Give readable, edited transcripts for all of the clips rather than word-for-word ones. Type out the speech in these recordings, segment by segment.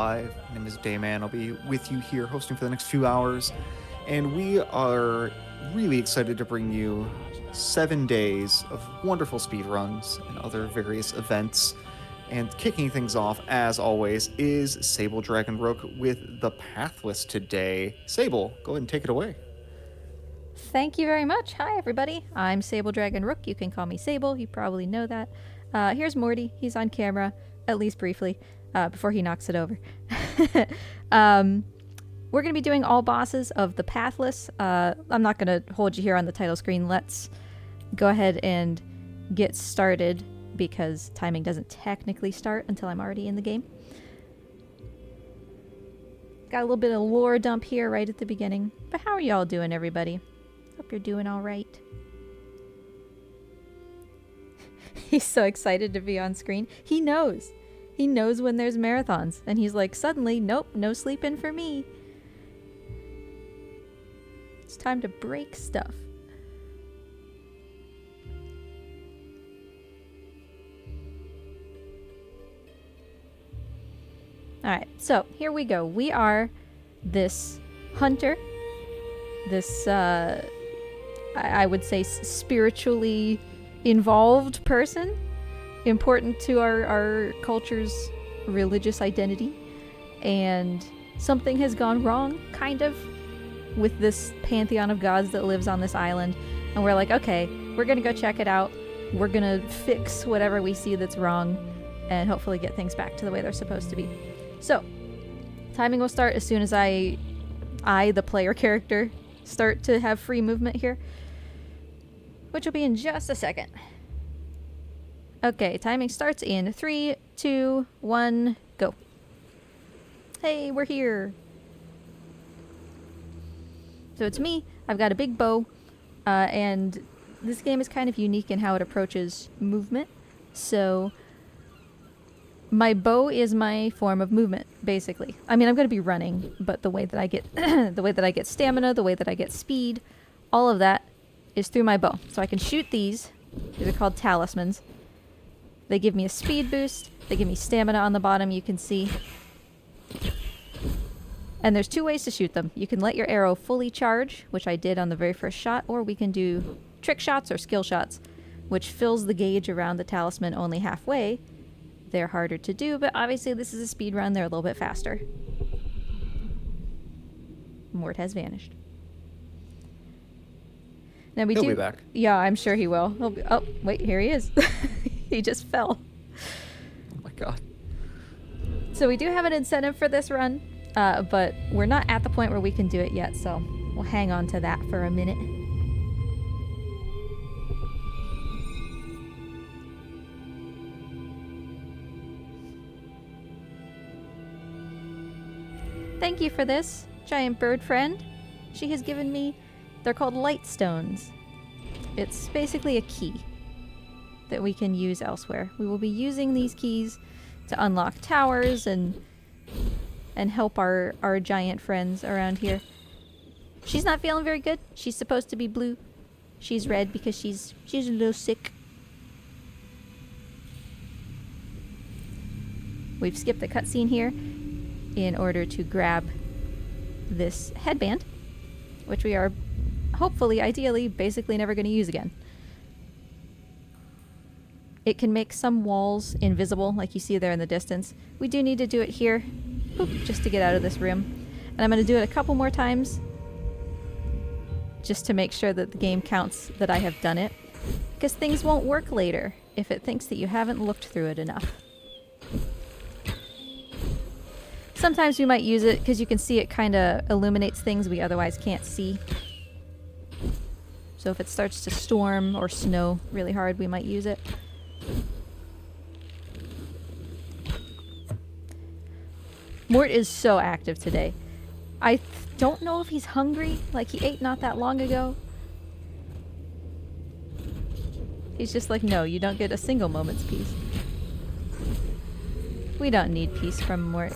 Live. My name is Dayman. I'll be with you here hosting for the next few hours. And we are really excited to bring you 7 days of wonderful speedruns and other various events. And kicking things off, as always, is Sable Dragon Rook with the Pathless today. Sable, go ahead and take it away. Thank you very much. Hi, everybody. I'm Sable Dragon Rook. You can call me Sable. You probably know that. Here's Morty. He's on camera, at least briefly, before he knocks it over. We're going to be doing all bosses of the Pathless. I'm not going to hold you here on the title screen. Let's go ahead and get started because timing doesn't technically start until I'm already in the game. Got a little bit of lore dump here right at the beginning. But how are y'all doing, everybody? Hope you're doing all right. He's so excited to be on screen. He knows. He knows when there's marathons. And he's like, suddenly, nope, no sleeping for me. It's time to break stuff. Alright, so here we go. We are this hunter. This, I would say spiritually involved person, important to our culture's religious identity, and something has gone wrong, kind of, with this pantheon of gods that lives on this island, and we're like, okay, we're gonna go check it out, we're gonna fix whatever we see that's wrong, and hopefully get things back to the way they're supposed to be. So, timing will start as soon as I, the player character, start to have free movement here, which will be in just a second. Okay, timing starts in 3, 2, 1, go. Hey, we're here. So it's me. I've got a big bow, and this game is kind of unique in how it approaches movement. So my bow is my form of movement, basically. I mean, I'm going to be running, but the way that I get the way that I get stamina, the way that I get speed, all of that is through my bow. So I can shoot these. These are called talismans. They give me a speed boost. They give me stamina on the bottom, you can see. And there's two ways to shoot them. You can let your arrow fully charge, which I did on the very first shot, or we can do trick shots or skill shots, which fills the gauge around the talisman only halfway. They're harder to do, but obviously this is a speed run. They're a little bit faster. Mort has vanished. Now He'll be back. Yeah, I'm sure he will. Oh, wait, here he is. He just fell. Oh my god. So we do have an incentive for this run, but we're not at the point where we can do it yet, so we'll hang on to that for a minute. Thank you for this, giant bird friend. She has given me, they're called light stones. It's basically a key that we can use elsewhere. We will be using these keys to unlock towers and help our giant friends around here. She's not feeling very good. She's supposed to be blue. She's red because she's a little sick. We've skipped the cutscene here in order to grab this headband, which we are hopefully, ideally, basically never going to use again. It can make some walls invisible, like you see there in the distance. We do need to do it here, just to get out of this room. And I'm going to do it a couple more times, just to make sure that the game counts that I have done it. Because things won't work later if it thinks that you haven't looked through it enough. Sometimes we might use it because you can see it kind of illuminates things we otherwise can't see. So if it starts to storm or snow really hard, we might use it. Mort is so active today. I don't know if he's hungry, like he ate not that long ago. He's just like, no, you don't get a single moment's peace. We don't need peace from Mort.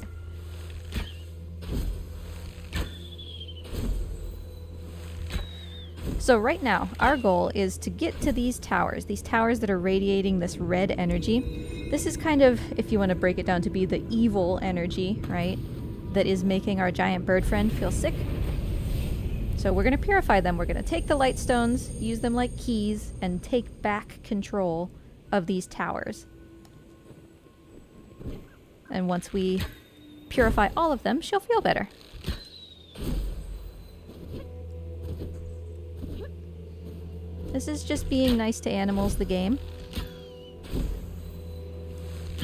So right now, our goal is to get to these towers that are radiating this red energy. This is kind of, if you want to break it down, to be the evil energy, right? That is making our giant bird friend feel sick. So we're going to purify them. We're going to take the light stones, use them like keys, and take back control of these towers. And once we purify all of them, she'll feel better. This is just being nice to animals, the game.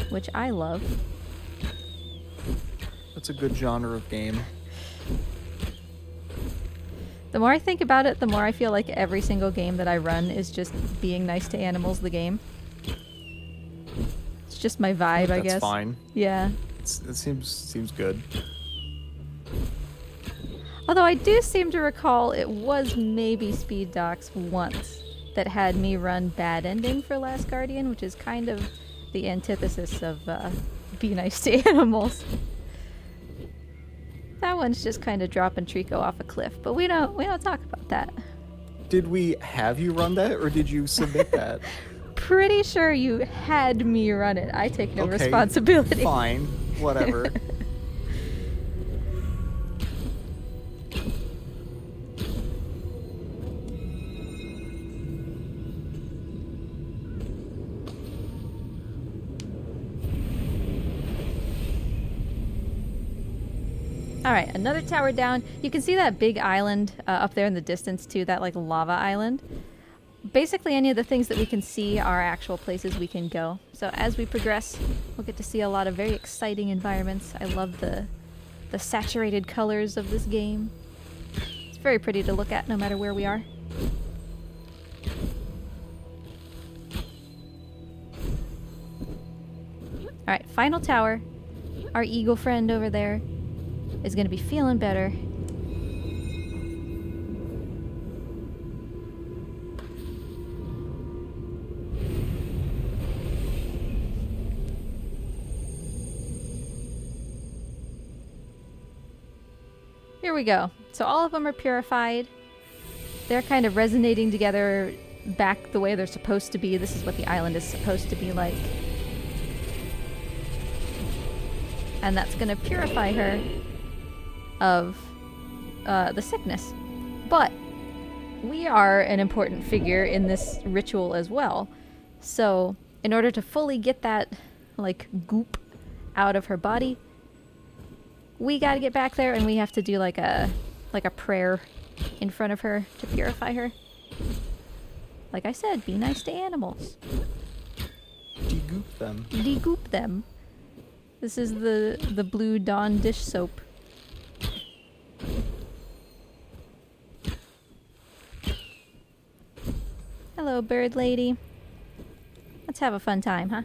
Which I love. That's a good genre of game. The more I think about it, the more I feel like every single game that I run is just being nice to animals, the game. It's just my vibe, I guess. That's fine. Yeah. It seems good. Although I do seem to recall it was maybe Speed Docs once that had me run bad ending for Last Guardian, which is kind of the antithesis of be nice to animals. That one's just kind of dropping Trico off a cliff, but we don't talk about that. Did we have you run that, or did you submit that? Pretty sure you had me run it. I take no Okay, responsibility. Fine, whatever. Alright, another tower down. You can see that big island up there in the distance too, that like lava island. Basically any of the things that we can see are actual places we can go. So as we progress, we'll get to see a lot of very exciting environments. I love the saturated colors of this game. It's very pretty to look at no matter where we are. Alright, final tower. Our eagle friend over there is going to be feeling better. Here we go. So all of them are purified. They're kind of resonating together back the way they're supposed to be. This is what the island is supposed to be like. And that's going to purify her of the sickness. But we are an important figure in this ritual as well. So in order to fully get that like goop out of her body, we got to get back there and we have to do like a prayer in front of her to purify her. Like I said, be nice to animals. Degoop them. Degoop them. This is the Blue Dawn dish soap. Hello, bird lady. Let's have a fun time, huh?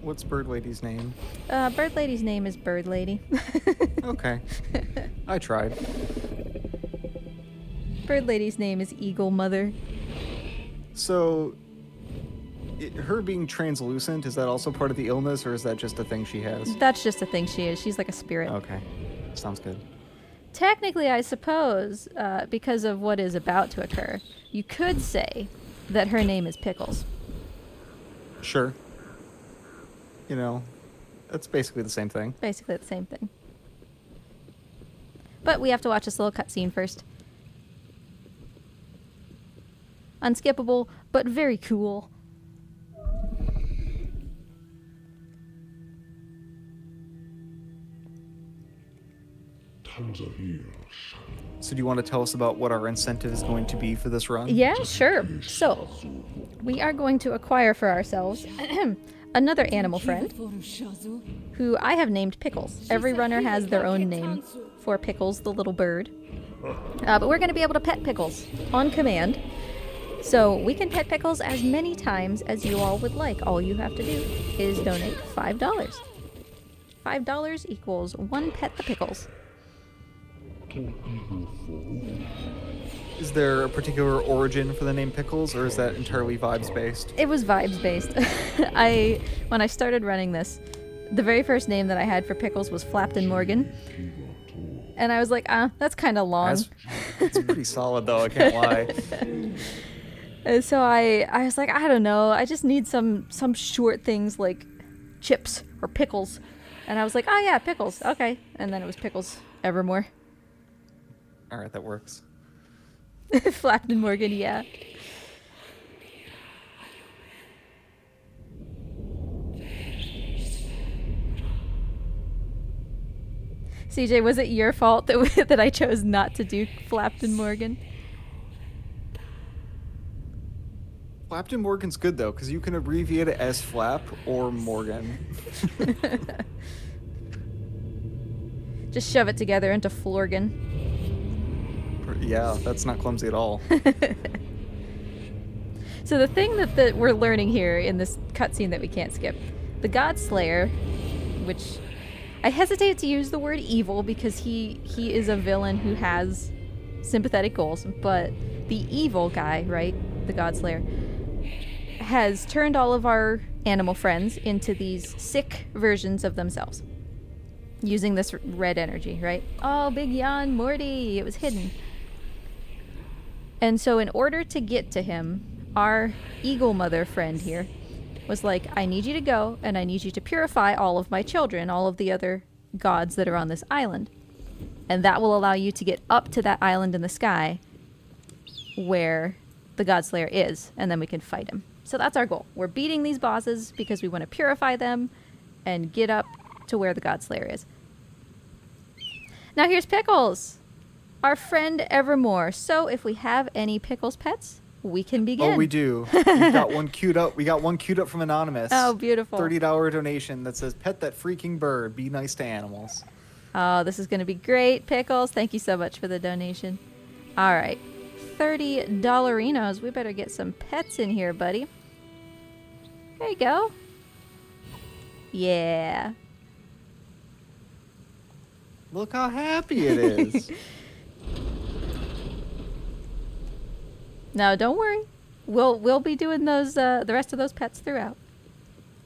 What's Bird Lady's name? Bird lady's name is Bird Lady. Okay. I tried. Bird lady's name is Eagle Mother. So, her being translucent, is that also part of the illness, or is that just a thing she has? That's just a thing she is. She's like a spirit. Okay. Sounds good. Technically, I suppose, because of what is about to occur, you could say that her name is Pickles. Sure. You know, that's basically the same thing. Basically the same thing. But we have to watch this little cutscene first. Unskippable, but very cool. So do you want to tell us about what our incentive is going to be for this run? Yeah, sure. So, we are going to acquire for ourselves another animal friend, who I have named Pickles. Every runner has their own name for Pickles, the little bird. But we're going to be able to pet Pickles on command. So we can pet Pickles as many times as you all would like. All you have to do is donate $5. $5 equals one pet the Pickles. Is there a particular origin for the name Pickles, or is that entirely vibes based? It was vibes based. When I started running this, the very first name that I had for Pickles was Flapton Morgan. And I was like, that's kind of long. That's pretty solid, though, I can't lie. And so I was like, I don't know. I just need some short things like chips or pickles. And I was like, oh yeah, pickles. Okay. And then it was pickles evermore. All right, that works. Flapped Morgan, yeah. CJ, was it your fault that I chose not to do Flapton Morgan? Flapton Morgan's good though, because you can abbreviate it as Flap or Morgan. Just shove it together into Florgan. Yeah, that's not clumsy at all. So the thing that we're learning here in this cutscene that we can't skip, the God Slayer, which I hesitate to use the word evil because he is a villain who has sympathetic goals, but the evil guy, right, the God Slayer, has turned all of our animal friends into these sick versions of themselves using this red energy, right? Oh, big yawn, Morty, it was hidden. And so in order to get to him, our Eagle Mother friend here was like, I need you to go and I need you to purify all of my children, all of the other gods that are on this island. And that will allow you to get up to that island in the sky where the God Slayer is, and then we can fight him. So that's our goal. We're beating these bosses because we want to purify them and get up to where the God Slayer is. Now here's Pickles, our friend Evermore. So if we have any Pickles pets, we can begin. Oh, we do. We've got one queued up. We got one queued up from Anonymous. Oh, beautiful. $30 donation that says, "Pet that freaking bird. Be nice to animals." Oh, this is going to be great, Pickles. Thank you so much for the donation. All right. $30. We better get some pets in here, buddy. There you go. Yeah. Look how happy it is. No, don't worry. We'll be doing those the rest of those pets throughout.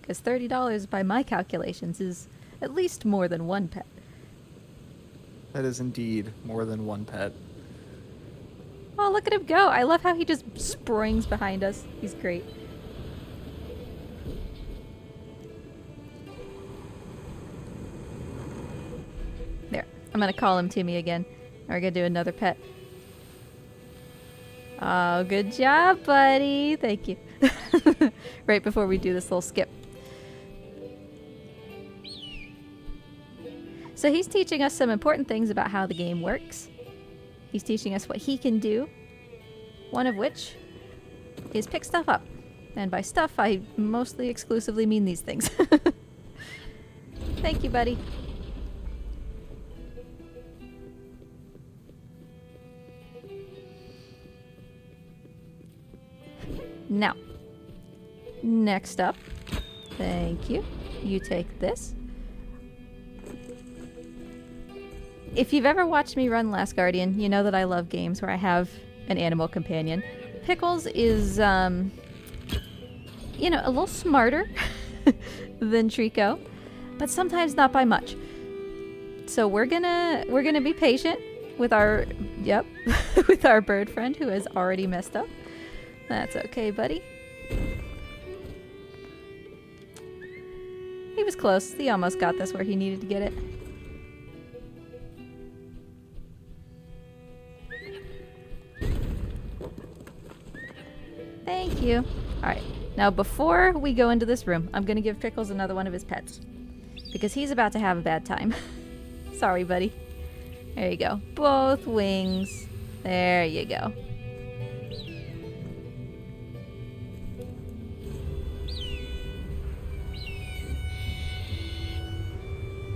Because $30 by my calculations is at least more than one pet. That is indeed more than one pet. Oh, look at him go. I love how he just springs behind us. He's great. There. I'm going to call him Timmy again. We're going to do another pet. Oh, good job, buddy. Thank you. Right before we do this little skip. So he's teaching us some important things about how the game works. He's teaching us what he can do. One of which is pick stuff up. And by stuff, I mostly exclusively mean these things. Thank you, buddy. Now, next up, thank you. You take this. If you've ever watched me run Last Guardian, you know that I love games where I have an animal companion. Pickles is, you know, a little smarter than Trico, but sometimes not by much. So we're gonna be patient with our, with our bird friend who has already messed up. That's okay, buddy. He was close. He almost got this where he needed to get it. Thank you. Alright, now before we go into this room, I'm gonna give Pickles another one of his pets. Because he's about to have a bad time. Sorry, buddy. There you go. Both wings. There you go.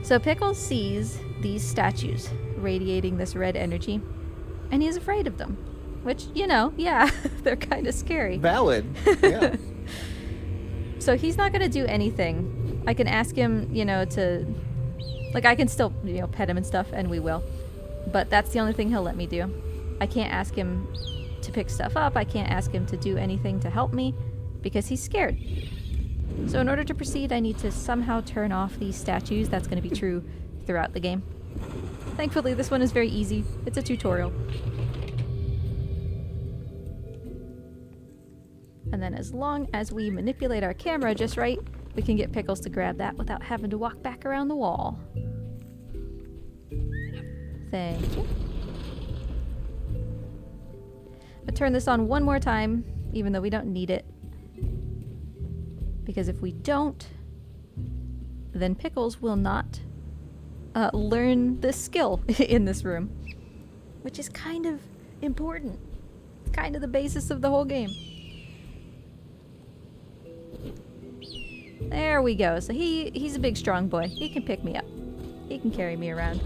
So Pickles sees these statues radiating this red energy, and he's afraid of them. Which, you know, yeah, they're kind of scary. Valid. Yeah. So he's not going to do anything. I can ask him, you know, to... Like, I can still, you know, pet him and stuff, and we will. But that's the only thing he'll let me do. I can't ask him to pick stuff up. I can't ask him to do anything to help me, because he's scared. So in order to proceed, I need to somehow turn off these statues. That's going to be true throughout the game. Thankfully, this one is very easy. It's a tutorial. And then as long as we manipulate our camera just right, we can get Pickles to grab that without having to walk back around the wall. Thank you. I'll turn this on one more time, even though we don't need it. Because if we don't, then Pickles will not learn this skill in this room. Which is kind of important. Kind of the basis of the whole game. There we go. So he's a big strong boy. He can pick me up. He can carry me around.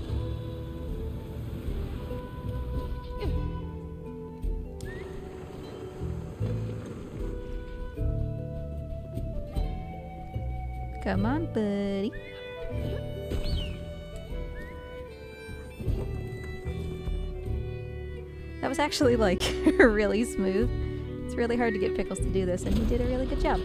Come on, buddy. That was actually like really smooth. It's really hard to get Pickles to do this, and he did a really good job.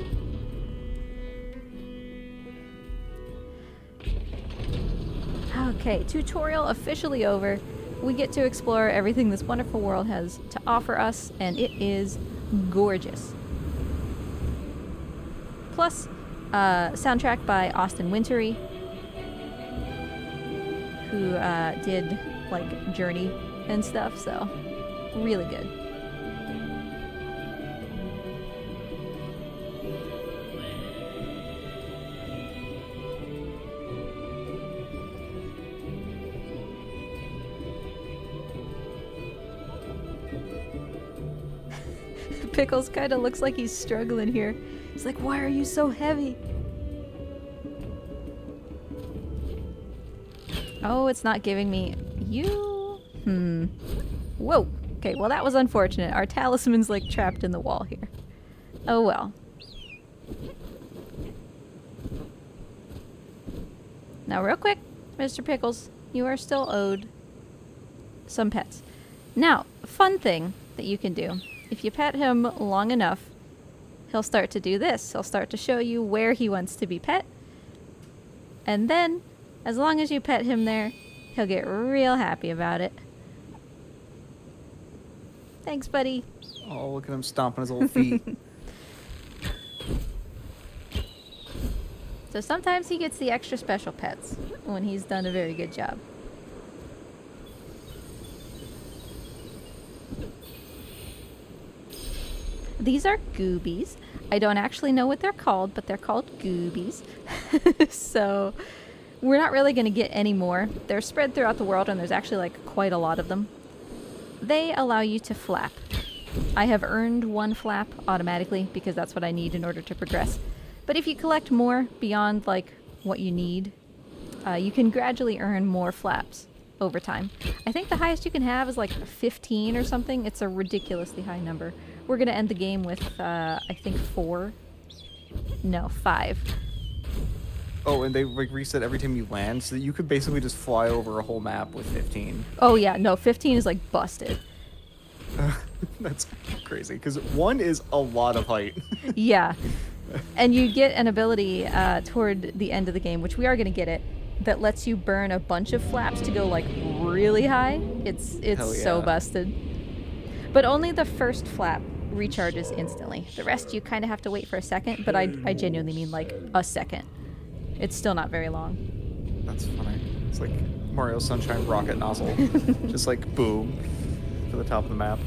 Okay, tutorial officially over. We get to explore everything this wonderful world has to offer us, and it is gorgeous. Plus, soundtrack by Austin Wintory, who did like Journey and stuff, so really good. Pickles kind of looks like he's struggling here. He's like, why are you so heavy? Oh, it's not giving me you. Whoa. Okay, well that was unfortunate. Our talisman's like trapped in the wall here. Oh well. Now real quick, Mr. Pickles, you are still owed some pets. Now, fun thing that you can do. If you pet him long enough, he'll start to do this. He'll start to show you where he wants to be pet. And then, as long as you pet him there, he'll get real happy about it. Thanks, buddy. Oh, look at him stomping his little feet. So sometimes he gets the extra special pets when he's done a very good job. These are goobies. I don't actually know what they're called, but they're called goobies. So we're not really going to get any more. They're spread throughout the world, and there's actually like quite a lot of them. They allow you to flap. I have earned one flap automatically because that's what I need in order to progress. But if you collect more beyond like what you need, you can gradually earn more flaps over time. I think the highest you can have is like 15 or something. It's a ridiculously high number. We're going to end the game with, I think 4. No, 5. Oh, and they like reset every time you land, so that you could basically just fly over a whole map with 15. Oh yeah, no, 15 is like busted. That's crazy, because 1 is a lot of height. Yeah. And you get an ability toward the end of the game, which we are going to get it, that lets you burn a bunch of flaps to go like really high. It's so busted. But only the first flap recharges instantly. The rest you kind of have to wait for a second, but I genuinely mean like a second. It's still not very long. That's funny. It's like Mario Sunshine rocket nozzle. Just like boom to the top of the map.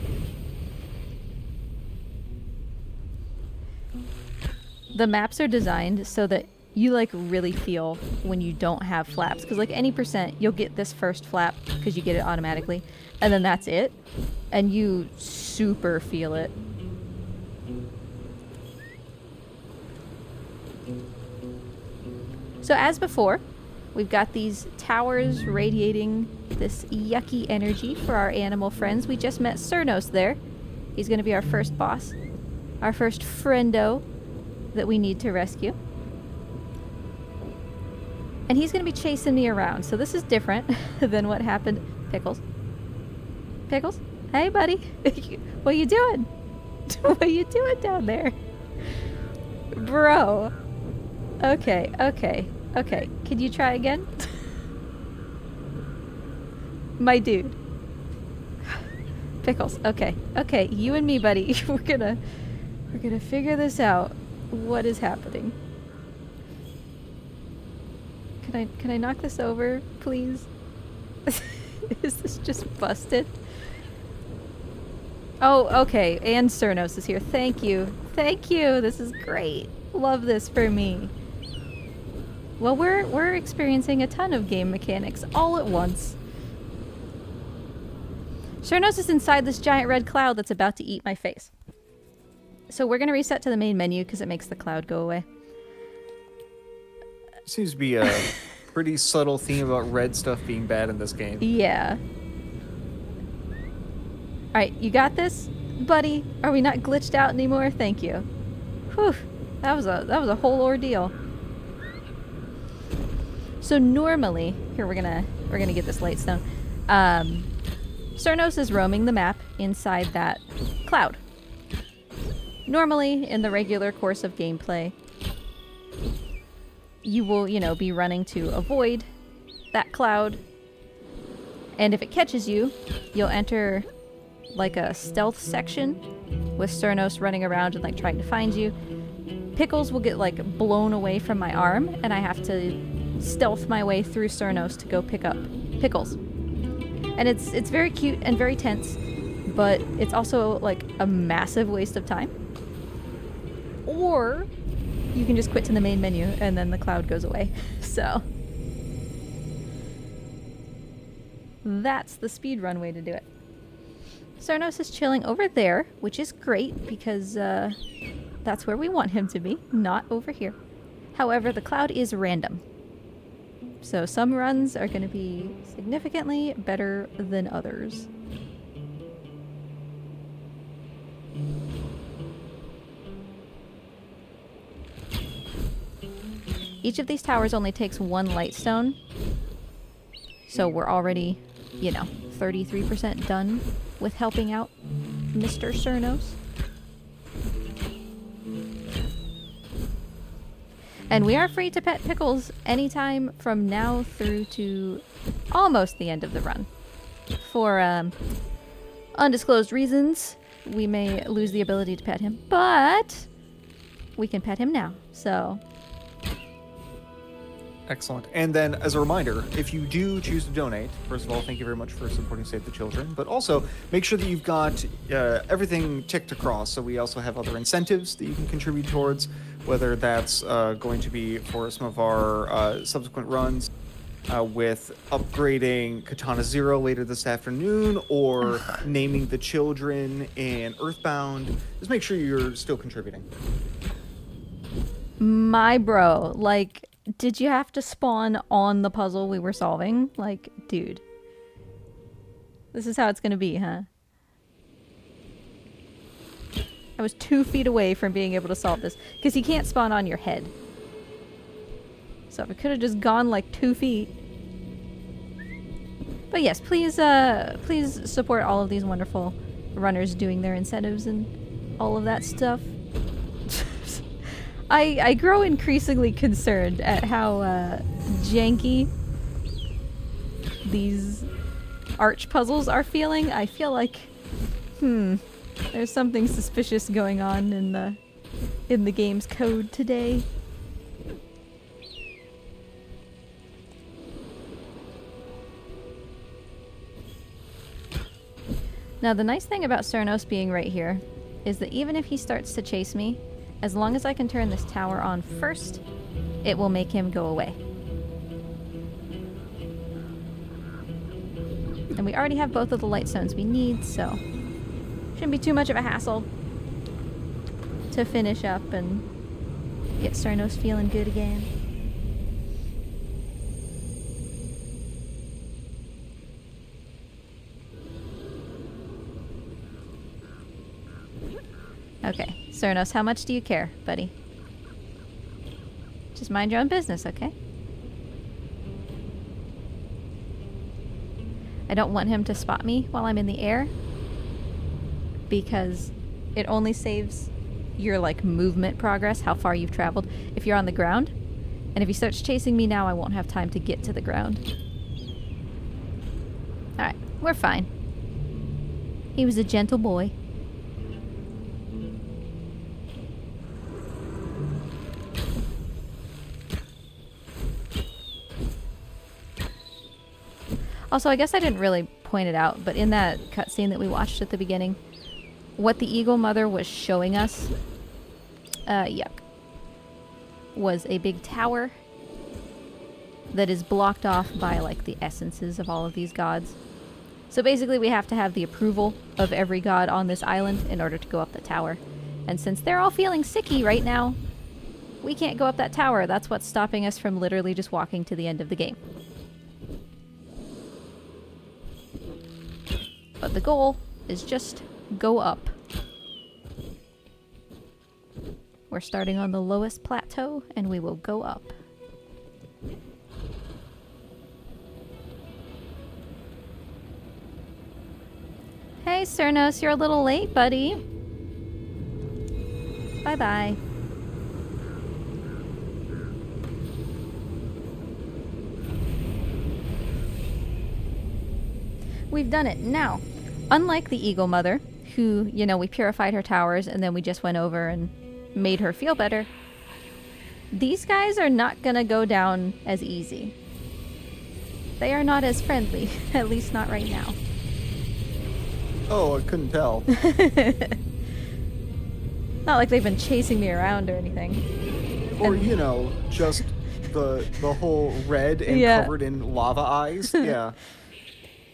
The maps are designed so that you like really feel when you don't have flaps, because like any percent you'll get this first flap because you get it automatically, and then that's it, and you super feel it. So as before, we've got these towers radiating this yucky energy for our animal friends. We just met Cernos there. He's going to be our first boss, our first friendo that we need to rescue. And he's going to be chasing me around, so this is different than what happened. Pickles? Pickles? Hey, buddy. What you doing? What you doing down there? Bro. Okay. Can you try again? My dude. Pickles. Okay. You and me, buddy. We're We're gonna figure this out. What is happening? Can I knock this over, please? Is this just busted? Oh, okay. And Cernos is here. Thank you. Thank you. This is great. Love this for me. Well, we're experiencing a ton of game mechanics all at once. Cernos is inside this giant red cloud that's about to eat my face. So we're gonna reset to the main menu because it makes the cloud go away. Seems to be a pretty subtle theme about red stuff being bad in this game. Yeah. Alright, you got this, buddy? Are we not glitched out anymore? Thank you. Whew. That was a whole ordeal. So normally, here we're gonna get this light stone. Cernos is roaming the map inside that cloud. Normally, in the regular course of gameplay, you will, be running to avoid that cloud. And if it catches you, you'll enter like a stealth section with Cernos running around and like trying to find you. Pickles will get like blown away from my arm and I have to stealth my way through Cernos to go pick up Pickles. And it's very cute and very tense, but it's also like a massive waste of time. Or you can just quit to the main menu and then the cloud goes away. So that's the speedrun way to do it. Cernos is chilling over there, which is great because that's where we want him to be, not over here. However, the cloud is random. So some runs are going to be significantly better than others. Each of these towers only takes one light stone. So we're already, 33% done with helping out Mr. Cernos. And we are free to pet Pickles anytime from now through to almost the end of the run. For undisclosed reasons, we may lose the ability to pet him, but we can pet him now, so... Excellent. And then, as a reminder, if you do choose to donate, first of all, thank you very much for supporting Save the Children, but also make sure that you've got everything ticked across. So we also have other incentives that you can contribute towards, whether that's going to be for some of our subsequent runs with upgrading Katana Zero later this afternoon, or naming the children in Earthbound. Just make sure you're still contributing. My bro, like... Did you have to spawn on the puzzle we were solving? Like, dude. This is how it's gonna be, huh? I was 2 feet away from being able to solve this. Because he can't spawn on your head. So if it could have just gone like 2 feet. But yes, please support all of these wonderful runners doing their incentives and all of that stuff. I grow increasingly concerned at how janky these arch puzzles are feeling. I feel like, there's something suspicious going on in the game's code today. Now the nice thing about Cernos being right here is that even if he starts to chase me, as long as I can turn this tower on first, it will make him go away. And we already have both of the light stones we need, so shouldn't be too much of a hassle to finish up and get Cernos feeling good again. Okay, Cernos, how much do you care, buddy? Just mind your own business, okay? I don't want him to spot me while I'm in the air, because it only saves your, like, movement progress, how far you've traveled, if you're on the ground. And if he starts chasing me now, I won't have time to get to the ground. Alright, we're fine. He was a gentle boy. Also, I guess I didn't really point it out, but in that cutscene that we watched at the beginning, what the Eagle Mother was showing us, yuck, was a big tower that is blocked off by, like, the essences of all of these gods. So basically we have to have the approval of every god on this island in order to go up the tower. And since they're all feeling sicky right now, we can't go up that tower. That's what's stopping us from literally just walking to the end of the game. But the goal is just go up. We're starting on the lowest plateau, and we will go up. Hey, Cernos, you're a little late, buddy. Bye-bye. We've done it. Now, unlike the Eagle Mother, who, you know, we purified her towers and then we just went over and made her feel better, these guys are not gonna go down as easy. They are not as friendly, at least not right now. Oh, I couldn't tell. Not like they've been chasing me around or anything. Or, you know, just the whole red and Yeah. covered in lava eyes. Yeah.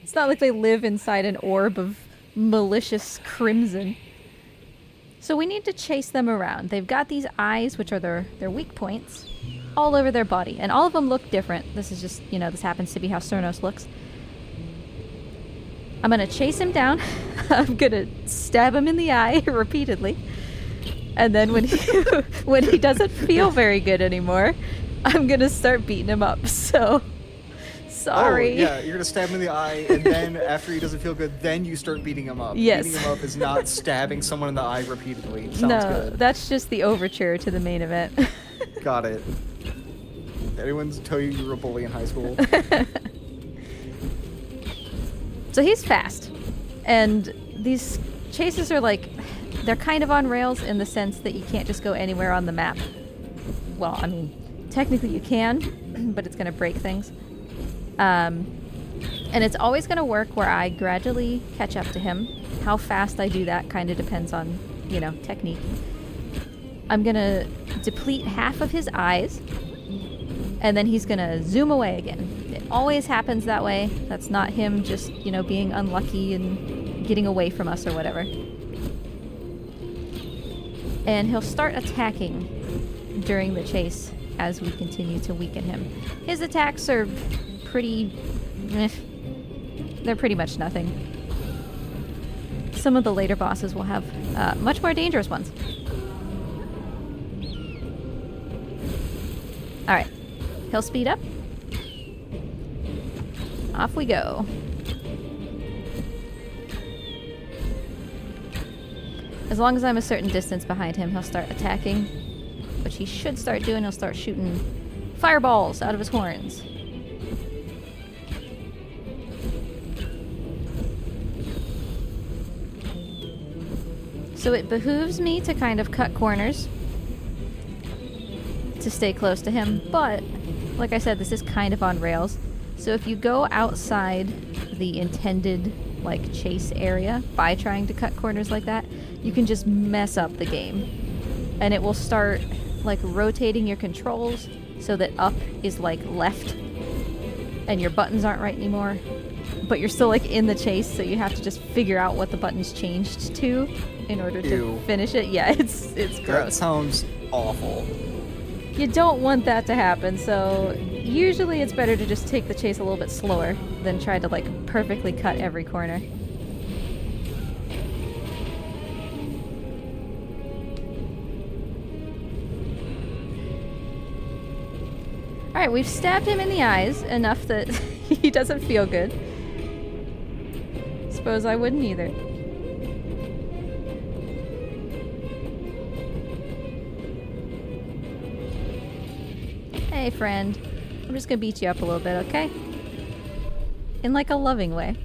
It's not like they live inside an orb of malicious crimson. So we need to chase them around. They've got these eyes, which are their weak points, all over their body. And all of them look different. This is just, you know, this happens to be how Cernos looks. I'm gonna chase him down. I'm gonna stab him in the eye repeatedly. And then when he doesn't feel very good anymore, I'm gonna start beating him up. So, sorry. Oh, yeah, you're gonna stab him in the eye, and then after he doesn't feel good, then you start beating him up. Yes. Beating him up is not stabbing someone in the eye repeatedly. Sounds No, good. that's just the overture to the main event. Got it. Anyone tell you you were a bully in high school? So he's fast. And these chases are like, they're kind of on rails in the sense that you can't just go anywhere on the map. Well, I mean, technically you can, but it's going to break things. And it's always going to work where I gradually catch up to him. How fast I do that kind of depends on, you know, technique. I'm going to deplete half of his eyes, and then he's going to zoom away again. It always happens that way. That's not him just, you know, being unlucky and getting away from us or whatever. And he'll start attacking during the chase as we continue to weaken him. His attacks are pretty... they're pretty much nothing. Some of the later bosses will have much more dangerous ones. Alright. He'll speed up. Off we go. As long as I'm a certain distance behind him, he'll start attacking, which he should start doing. He'll start shooting fireballs out of his horns. So it behooves me to kind of cut corners to stay close to him, but like I said, this is kind of on rails. So if you go outside the intended like chase area by trying to cut corners like that, you can just mess up the game. And it will start like rotating your controls so that up is like left and your buttons aren't right anymore. But you're still like in the chase, so you have to just figure out what the buttons changed to in order to finish it. Yeah, it's gross. That sounds awful. You don't want that to happen, so usually it's better to just take the chase a little bit slower than try to like perfectly cut every corner. Alright, we've stabbed him in the eyes enough that he doesn't feel good. Suppose I wouldn't either. Hey, friend. I'm just gonna beat you up a little bit, okay? In like a loving way.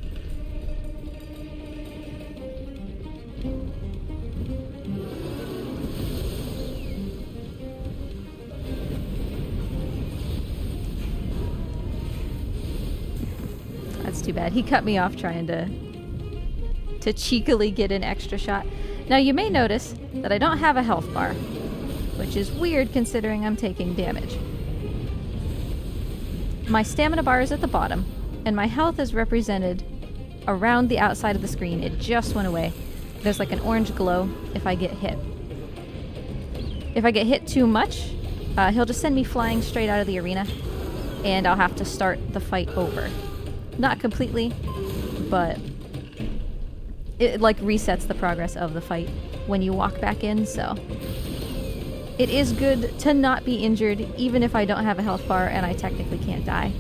That's That's too bad. He cut me off trying to cheekily get an extra shot. Now you may notice that I don't have a health bar, which is weird considering I'm taking damage. My stamina bar is at the bottom, and my health is represented around the outside of the screen. It just went away. There's like an orange glow if I get hit. If I get hit too much, he'll just send me flying straight out of the arena, and I'll have to start the fight over. Not completely, but it like resets the progress of the fight when you walk back in, so it is good to not be injured even if I don't have a health bar and I technically can't die.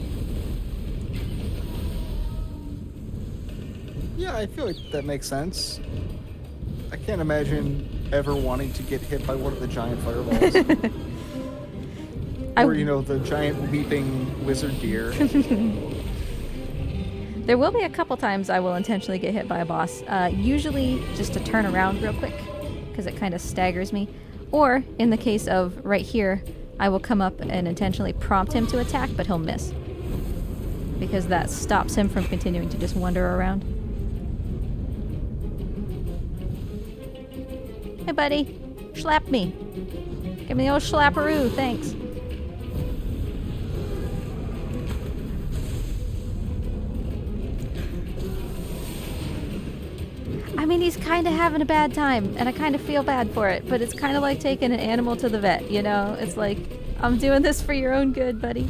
Yeah, I feel like that makes sense. I can't imagine ever wanting to get hit by one of the giant fireballs. Or, you know, the giant weeping wizard deer. There will be a couple times I will intentionally get hit by a boss. Usually just to turn around real quick, because it kind of staggers me. Or, in the case of right here, I will come up and intentionally prompt him to attack, but he'll miss. Because that stops him from continuing to just wander around. Hey buddy, slap me. Give me the old slapperoo, thanks. I mean, he's kind of having a bad time, and I kind of feel bad for it, but it's kind of like taking an animal to the vet, you know? It's like, I'm doing this for your own good, buddy.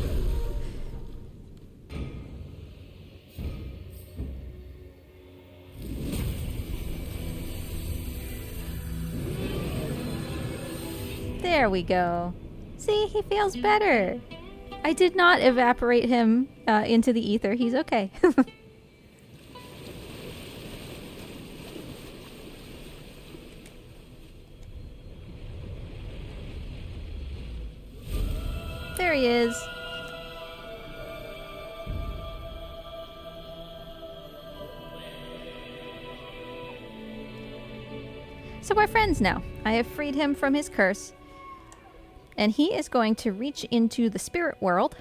There we go. See, he feels better. I did not evaporate him into the ether. He's okay. There he is. So we're friends now. I have freed him from his curse. And he is going to reach into the spirit world,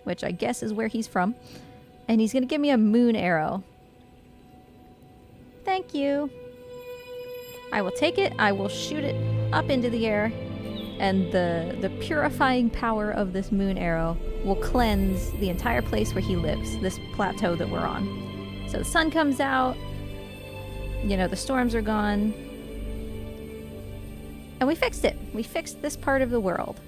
which I guess is where he's from. And he's going to give me a moon arrow. Thank you. I will take it. I will shoot it up into the air. And the purifying power of this moon arrow will cleanse the entire place where he lives, this plateau that we're on. So the sun comes out, you know, the storms are gone, and we fixed it. We fixed this part of the world.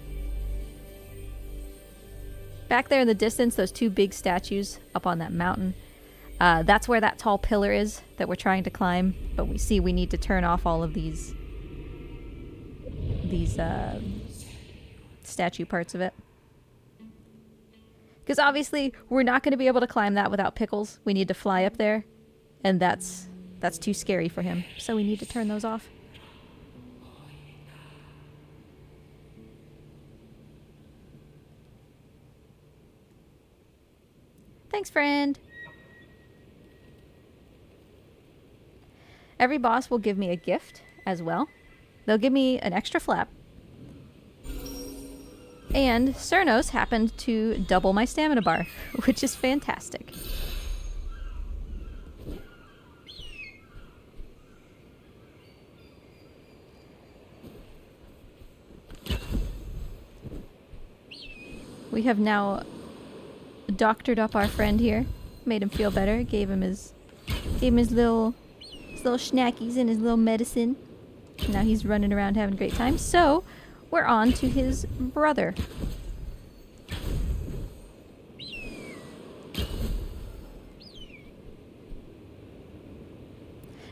Back there in the distance, those two big statues up on that mountain, that's where that tall pillar is that we're trying to climb, but we see we need to turn off all of these statue parts of it. Because obviously we're not going to be able to climb that without Pickles. We need to fly up there, and that's too scary for him. So we need to turn those off. Thanks, friend. Every boss will give me a gift as well. They'll give me an extra flap. And Cernos happened to double my stamina bar, which is fantastic. We have now doctored up our friend here, made him feel better, gave him his little snackies and his little medicine. Now he's running around having a great time. So we're on to his brother.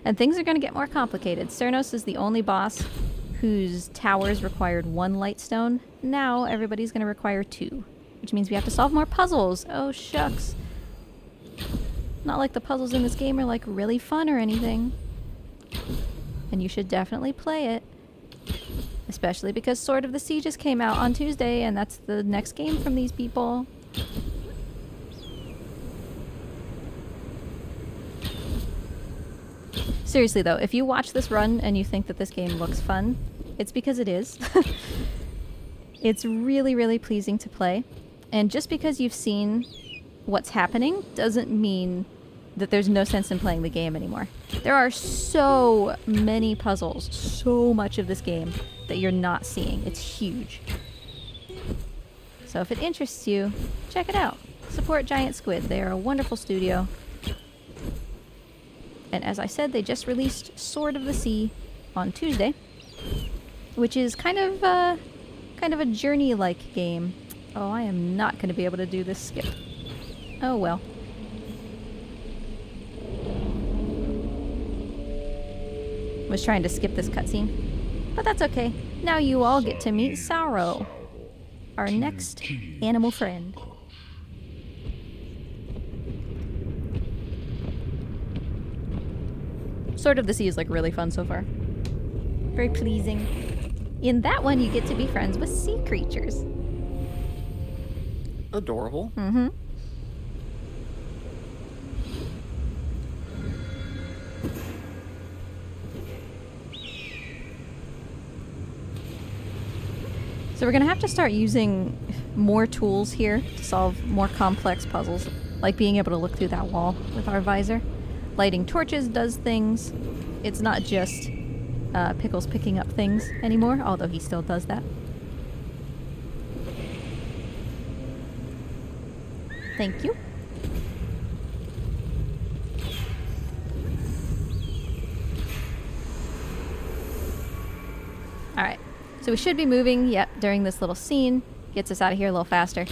And things are going to get more complicated. Cernos is the only boss whose towers required 1 light stone. Now everybody's going to require 2, which means we have to solve more puzzles. Oh, shucks. Not like the puzzles in this game are like really fun or anything. And you should definitely play it. Especially because Sword of the Sea just came out on Tuesday, and that's the next game from these people. Seriously though, if you watch this run and you think that this game looks fun, it's because it is. It's really, really pleasing to play. And just because you've seen what's happening doesn't mean that there's no sense in playing the game anymore. There are so many puzzles, so much of this game that you're not seeing. It's huge. So if it interests you, check it out. Support Giant Squid. They are a wonderful studio. And as I said, they just released Sword of the Sea on Tuesday, which is kind of a journey-like game. Oh, I am not going to be able to do this skip. Oh well. Was trying to skip this cutscene, but that's okay. Now you all get to meet Sorrow, our next animal friend. Sword of the Sea is like really fun so far. Very pleasing. In that one, you get to be friends with sea creatures. Adorable. Mm-hmm. So we're gonna have to start using more tools here to solve more complex puzzles, like being able to look through that wall with our visor. Lighting torches does things. It's not just Pickles picking up things anymore, although he still does that. Thank you. Alright, so we should be moving, yep, during this little scene. Gets us out of here a little faster.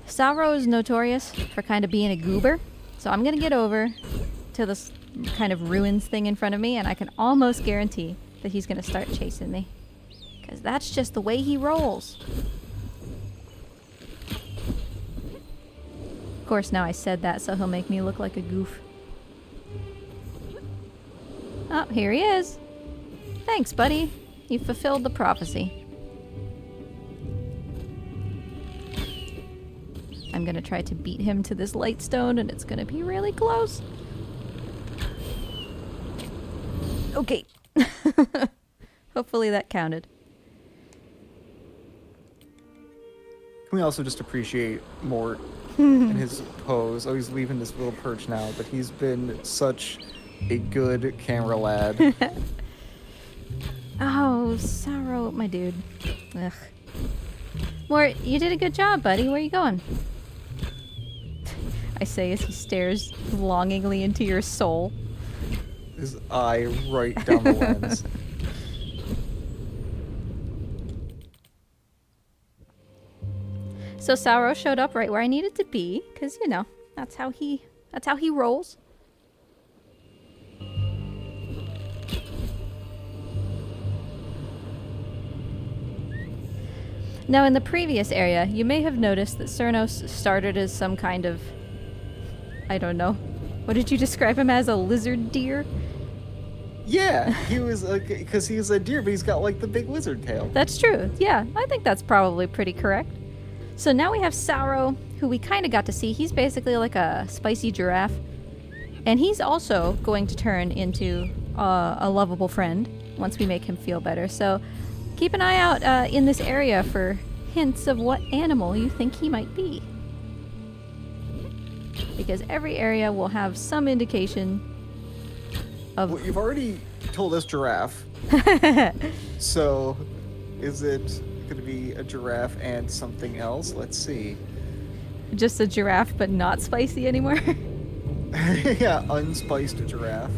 Sorrow is notorious for kind of being a goober, so I'm gonna get over to this kind of ruins thing in front of me, and I can almost guarantee that he's gonna start chasing me. Because that's just the way he rolls. Of course, now I said that, so he'll make me look like a goof. Oh, here he is. Thanks, buddy. You fulfilled the prophecy. I'm gonna try to beat him to this light stone, and it's gonna be really close. Okay. Hopefully that counted. Can we also just appreciate Mort and his pose? Oh, he's leaving this little perch now, but he's been such a good camera lad. Oh, Sorrow, my dude. Ugh. Mort, you did a good job, buddy. Where are you going? I say as he stares longingly into your soul. His eye right down the lens. So Sorrow showed up right where I needed to be, because, you know, that's how he rolls. Now, in the previous area, you may have noticed that Cernos started as some kind of, I don't know, what did you describe him as, a lizard deer? Yeah, he was, because he's a deer, but he's got, like, the big lizard tail. That's true, yeah, I think that's probably pretty correct. So now we have Sorrow, who we kind of got to see. He's basically like a spicy giraffe. And he's also going to turn into a lovable friend once we make him feel better. So keep an eye out in this area for hints of what animal you think he might be. Because every area will have some indication of... Well, you've already told us giraffe. So, is it going to be a giraffe and something else? Let's see. Just a giraffe, but not spicy anymore? Yeah, unspiced giraffe.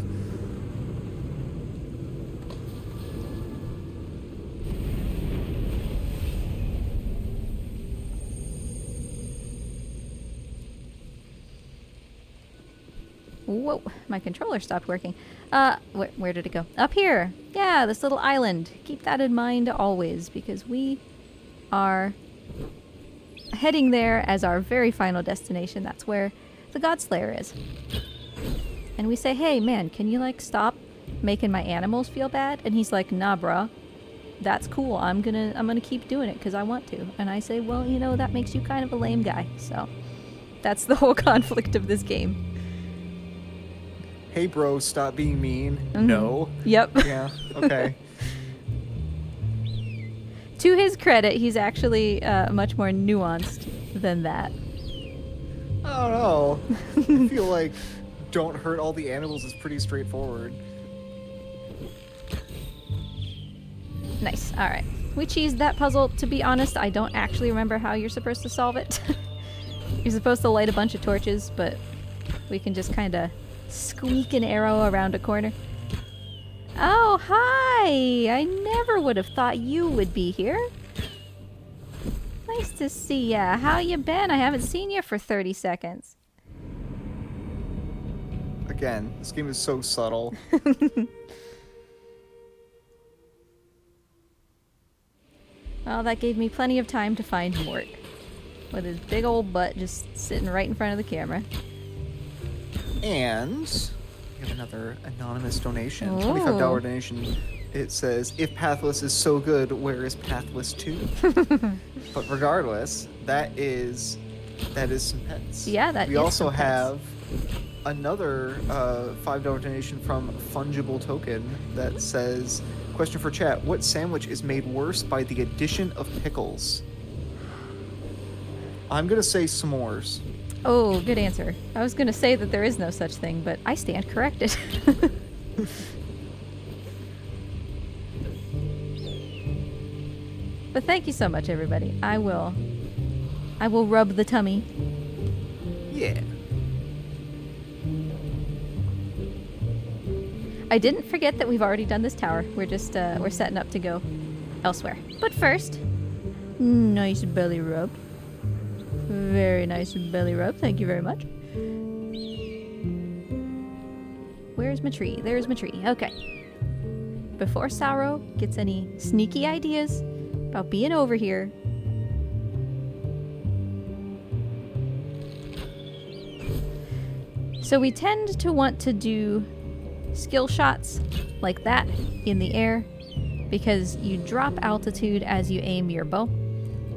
Whoa, my controller stopped working. Where did it go? Up here! Yeah, this little island. Keep that in mind always, because we are heading there as our very final destination. That's where the Godslayer is. And we say, hey, man, can you, like, stop making my animals feel bad? And he's like, nah, bruh. That's cool. I'm gonna keep doing it because I want to. And I say, well, you know, that makes you kind of a lame guy. So that's the whole conflict of this game. Hey, bro, stop being mean. Mm-hmm. No. Yep. Yeah, okay. To his credit, he's actually much more nuanced than that. I don't know. I feel like don't hurt all the animals is pretty straightforward. Nice. All right. We cheesed that puzzle. To be honest, I don't actually remember how you're supposed to solve it. You're supposed to light a bunch of torches, but we can just kind of squeak an arrow around a corner. Oh, hi! I never would have thought you would be here. Nice to see ya. How you been? I haven't seen you for 30 seconds. Again, this game is so subtle. Well, that gave me plenty of time to find Mort. With his big old butt just sitting right in front of the camera. And we have another anonymous donation. Oh. $25 donation. It says, if Pathless is so good, where is Pathless 2? But regardless, that is some pets. Yeah, that we is also some pets. have another $5 donation from Fungible Token that says, question for chat, what sandwich is made worse by the addition of pickles? I'm gonna say s'mores. Oh, good answer. I was gonna say that there is no such thing, but I stand corrected. But thank you so much, everybody. I will rub the tummy. Yeah. I didn't forget that we've already done this tower. We're just we're setting up to go elsewhere. But first, nice belly rub. Very nice belly rub. Thank you very much. Where's my tree? There's my tree. Okay. Before Sauro gets any sneaky ideas about being over here, so we tend to want to do skill shots like that in the air because you drop altitude as you aim your bow.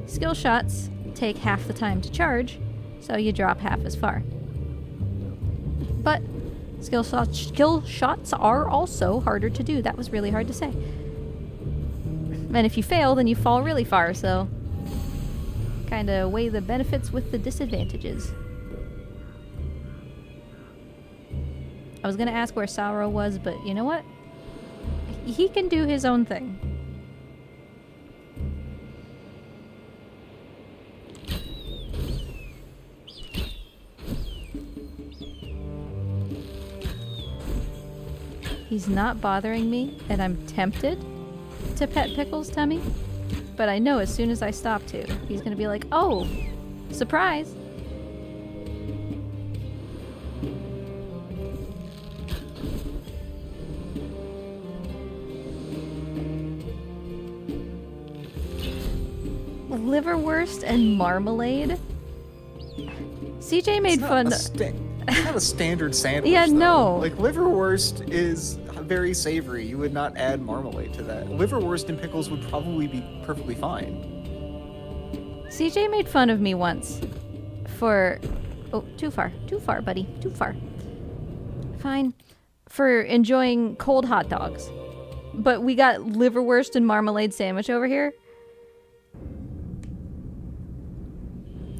Skill shots take half the time to charge, so you drop half as far. But skill shots are also harder to do. That was really hard to say. And if you fail, then you fall really far, so kind of weigh the benefits with the disadvantages. I was gonna ask where Sauro was, but you know what? He can do his own thing. He's not bothering me, and I'm tempted to pet Pickle's tummy, but I know as soon as I stop to, he's gonna be like, oh, surprise! Liverwurst and marmalade? CJ made fun. It's not a standard sandwich. Yeah, though. no. Like liverwurst is very savory. You would not add marmalade to that. Liverwurst and pickles would probably be perfectly fine. CJ made fun of me once for... Oh, too far, buddy. Too far. Fine. For enjoying cold hot dogs. But we got liverwurst and marmalade sandwich over here.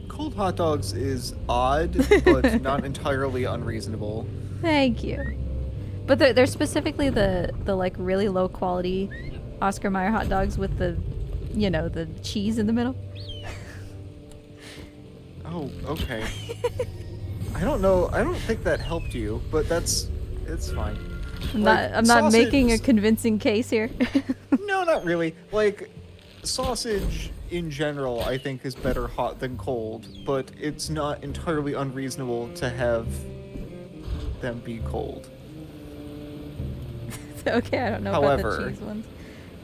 Cold hot dogs is odd, but not entirely unreasonable. Thank you. But they're specifically the like really low quality Oscar Mayer hot dogs with the, you know, the cheese in the middle. Oh, okay. I don't know. I don't think that helped you, but it's fine. I'm not making a convincing case here. No, not really. Like, sausage in general, I think, is better hot than cold, but it's not entirely unreasonable to have them be cold. Okay, I don't know However, about the cheese ones.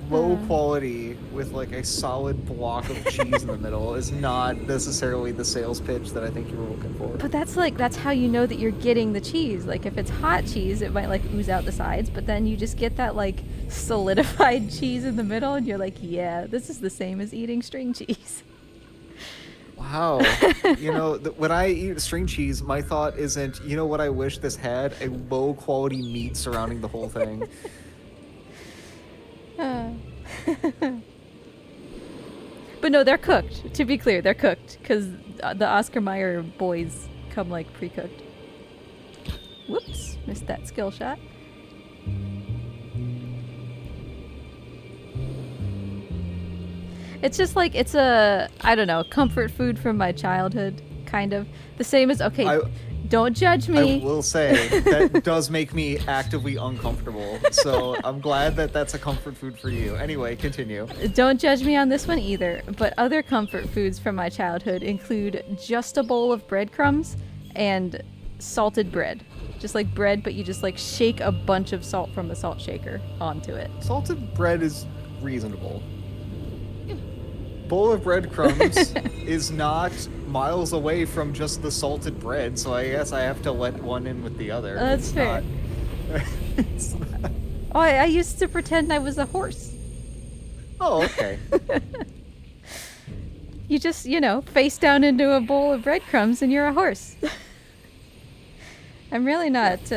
Low quality with like a solid block of cheese in the middle is not necessarily the sales pitch that I think you were looking for. But that's how you know that you're getting the cheese. Like if it's hot cheese, it might like ooze out the sides, but then you just get that like solidified cheese in the middle and you're like, yeah, this is the same as eating string cheese. Wow. You know, when I eat string cheese, my thought isn't, you know what I wish this had? A low quality meat surrounding the whole thing. But no, they're cooked. To be clear, they're cooked because the Oscar Mayer boys come like pre-cooked. Whoops, missed that skill shot. It's just like, it's a, I don't know, comfort food from my childhood, kind of. The same as, okay, don't judge me. I will say, that does make me actively uncomfortable, so I'm glad that that's a comfort food for you. Anyway, continue. Don't judge me on this one either, but other comfort foods from my childhood include just a bowl of breadcrumbs and salted bread. Just like bread, but you just like shake a bunch of salt from the salt shaker onto it. Salted bread is reasonable. Bowl of breadcrumbs is not miles away from just the salted bread, so I guess I have to let one in with the other. That's fair. Oh, I used to pretend I was a horse. Oh, okay. You just, you know, face down into a bowl of breadcrumbs and you're a horse. I'm really not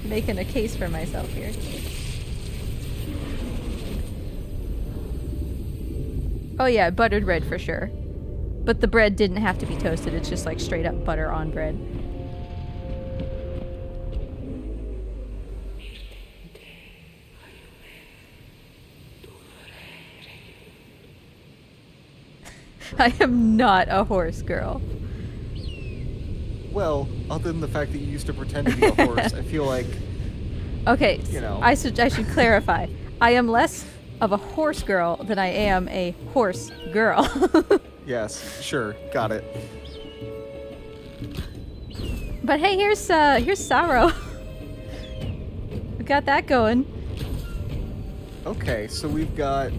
making a case for myself here. Oh yeah, buttered bread for sure. But the bread didn't have to be toasted, it's just like straight up butter on bread. I am not a horse girl. Well, other than the fact that you used to pretend to be a horse, I feel like... Okay, you know. I should clarify. I am less of a horse girl than I am a horse girl. Yes, sure, got it. But hey, here's Sorrow. We got that going. Okay, so we've got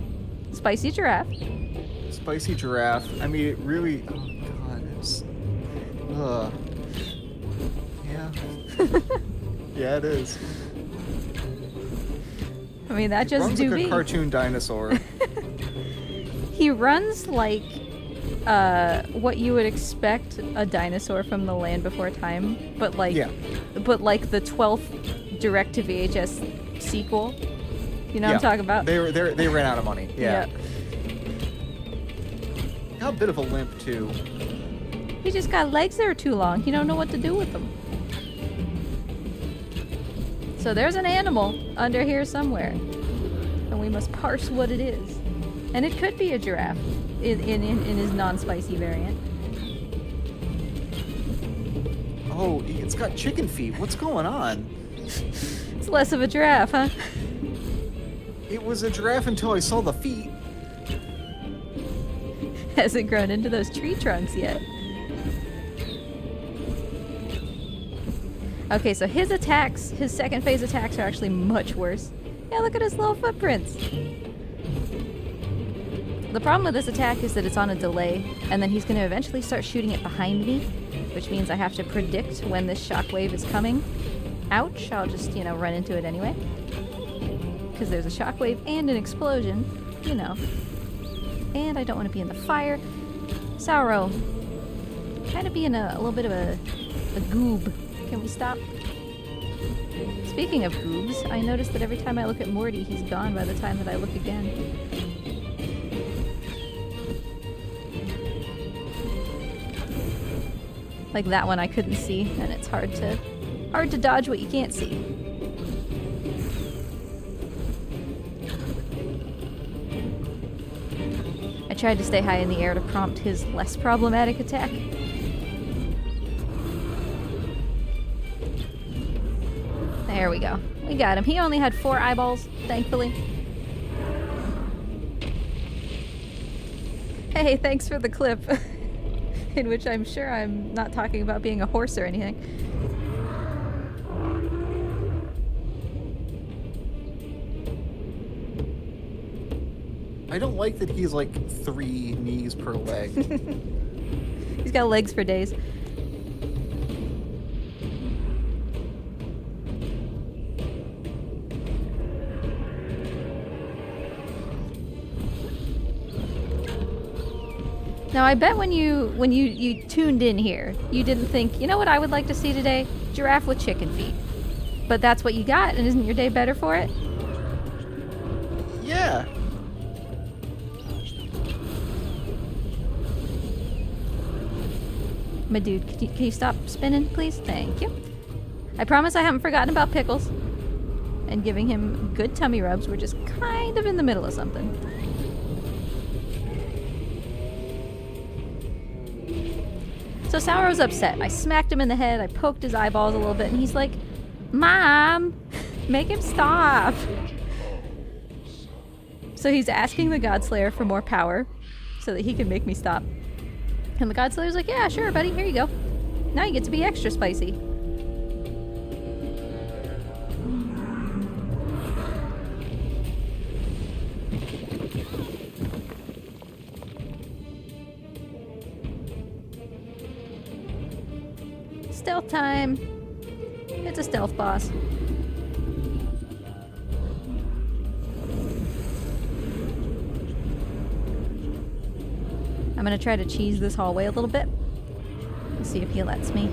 Spicy giraffe. spicy giraffe. I mean, it really... Oh, God, it's... Yeah. Yeah, it is. I mean, that just Runs do like me. a cartoon dinosaur. He runs like what you would expect a dinosaur from the Land Before Time, but like the 12th direct to VHS sequel. You know what I'm talking about? They ran out of money. Yeah. Yep. Got a bit of a limp too. He just got legs that are too long. He don't know what to do with them. So there's an animal under here somewhere, and we must parse what it is. And it could be a giraffe in his non-spicy variant. Oh, it's got chicken feet. What's going on? It's less of a giraffe, huh? It was a giraffe until I saw the feet. Hasn't grown into those tree trunks yet. Okay, so his attacks, his second phase attacks are actually much worse. Yeah, look at his little footprints. The problem with this attack is that it's on a delay, and then he's going to eventually start shooting it behind me, which means I have to predict when this shockwave is coming. Ouch, I'll just, run into it anyway. Because there's a shockwave and an explosion, And I don't want to be in the fire. Sorrow. Kind of being a little bit of a goob. Can we stop? Speaking of goobs, I noticed that every time I look at Morty, he's gone by the time that I look again. Like that one I couldn't see, and it's hard to dodge what you can't see. I tried to stay high in the air to prompt his less problematic attack. There we go. We got him. He only had 4 eyeballs, thankfully. Hey, thanks for the clip. In which I'm sure I'm not talking about being a horse or anything. I don't like that he's like 3 knees per leg. He's got legs for days. Now I bet when you tuned in here, you didn't think, you know what I would like to see today? Giraffe with chicken feet. But that's what you got, and isn't your day better for it? Yeah. My dude, can you stop spinning, please? Thank you. I promise I haven't forgotten about Pickles. And giving him good tummy rubs. We're just kind of in the middle of something. So Sauro's upset. I smacked him in the head. I poked his eyeballs a little bit. And he's like, Mom, make him stop. So he's asking the Godslayer for more power so that he can make me stop. And the Godslayer's like, yeah, sure, buddy. Here you go. Now you get to be extra spicy. Stealth time. It's a stealth boss. I'm gonna try to cheese this hallway a little bit. Let's see if he lets me.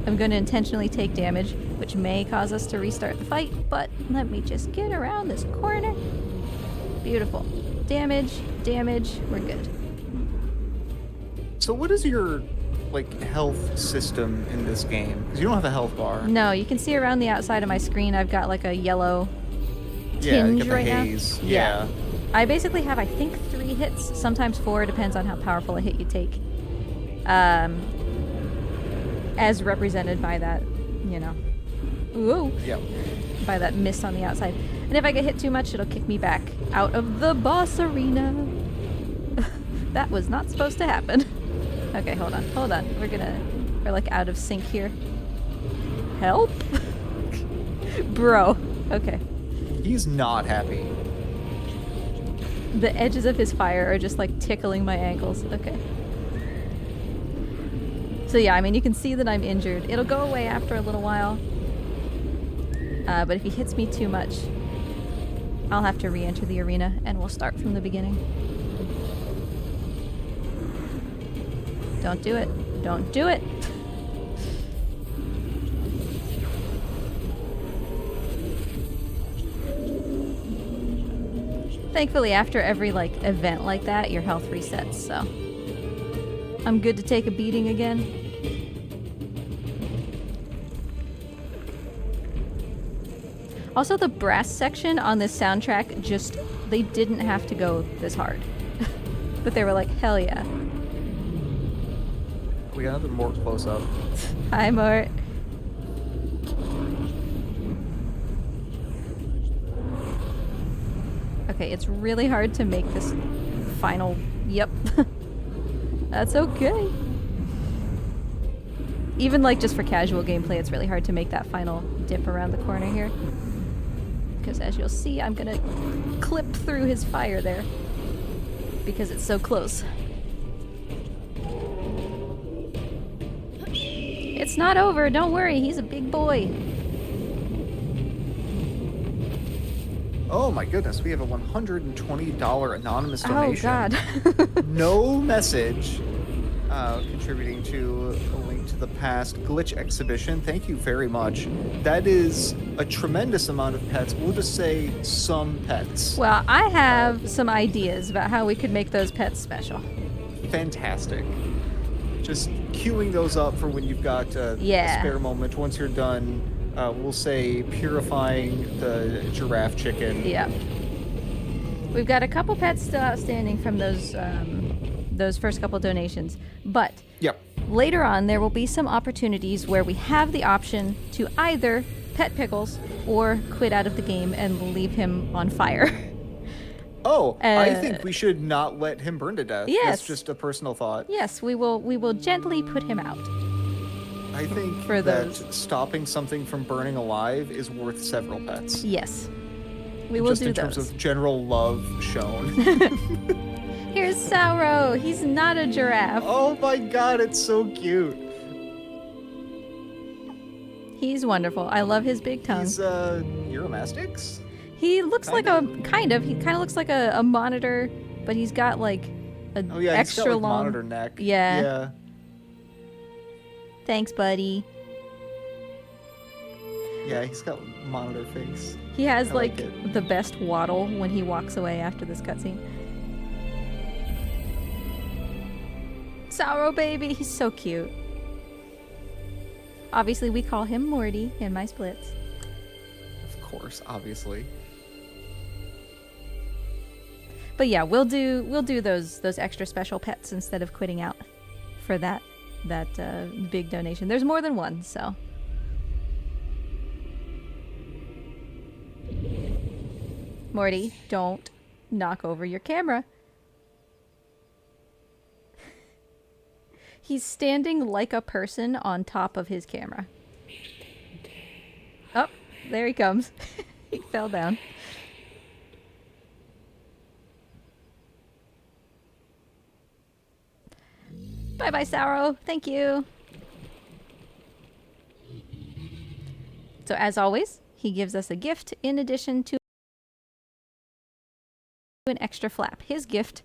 I'm gonna intentionally take damage, which may cause us to restart the fight, but let me just get around this corner. Beautiful. Damage, damage, we're good. So what is your health system in this game? Because you don't have a health bar. No, you can see around the outside of my screen I've got like a yellow tinge you right got the haze. now. Yeah. I basically have, I think, 3 hits, sometimes 4, depends on how powerful a hit you take. As represented by that, ooh, Yep. by that mist on the outside. And if I get hit too much, it'll kick me back out of the boss arena. That was not supposed to happen. Okay, hold on. We're like out of sync here. Help? Bro. Okay. He's not happy. The edges of his fire are just like tickling my ankles. Okay. So yeah, I mean, you can see that I'm injured. It'll go away after a little while. But if he hits me too much, I'll have to re-enter the arena and we'll start from the beginning. Don't do it. Don't do it. Thankfully, after every event like that, your health resets, so I'm good to take a beating again. Also, the brass section on this soundtrack they didn't have to go this hard. But they were like, hell yeah. We got another more close up. Hi, Mort. Okay, it's really hard to make this final... Yep. That's okay. Even just for casual gameplay, it's really hard to make that final dip around the corner here. Because as you'll see, I'm gonna clip through his fire there. Because it's so close. It's not over, don't worry, he's a big boy. Oh my goodness, we have a $120 anonymous donation. Oh god. No message. Contributing to a link to the past glitch exhibition. Thank you very much. That is a tremendous amount of pets. We'll just say some pets. Well, I have some ideas about how we could make those pets special. Fantastic. Just queuing those up for when you've got a spare moment. Once you're done, we'll say purifying the giraffe chicken. Yeah. We've got a couple pets still outstanding from those first couple donations, but later on there will be some opportunities where we have the option to either pet Pickles or quit out of the game and leave him on fire. Oh, I think we should not let him burn to death. Yes. That's just a personal thought. Yes, we will gently put him out. I think for that those. Stopping something from burning alive is worth several pets. Yes. We will just do in those. terms of general love shown. Here's Sauro. He's not a giraffe. Oh my god, it's so cute. He's wonderful. I love his big tongue. He's Euromastix? He looks he kind of looks like a monitor, but he's got extra he's got, long monitor neck. Yeah. Thanks, buddy. Yeah, he's got monitor face. He has I the best waddle when he walks away after this cutscene. Sauro baby, he's so cute. Obviously, we call him Morty in my splits. Of course, obviously. But yeah, we'll do those extra special pets instead of quitting out for that big donation. There's more than one, so. Morty, don't knock over your camera. He's standing like a person on top of his camera. Oh, there he comes. He fell down. Bye-bye, Sauro. Thank you. So as always, he gives us a gift in addition to an extra flap. His gift,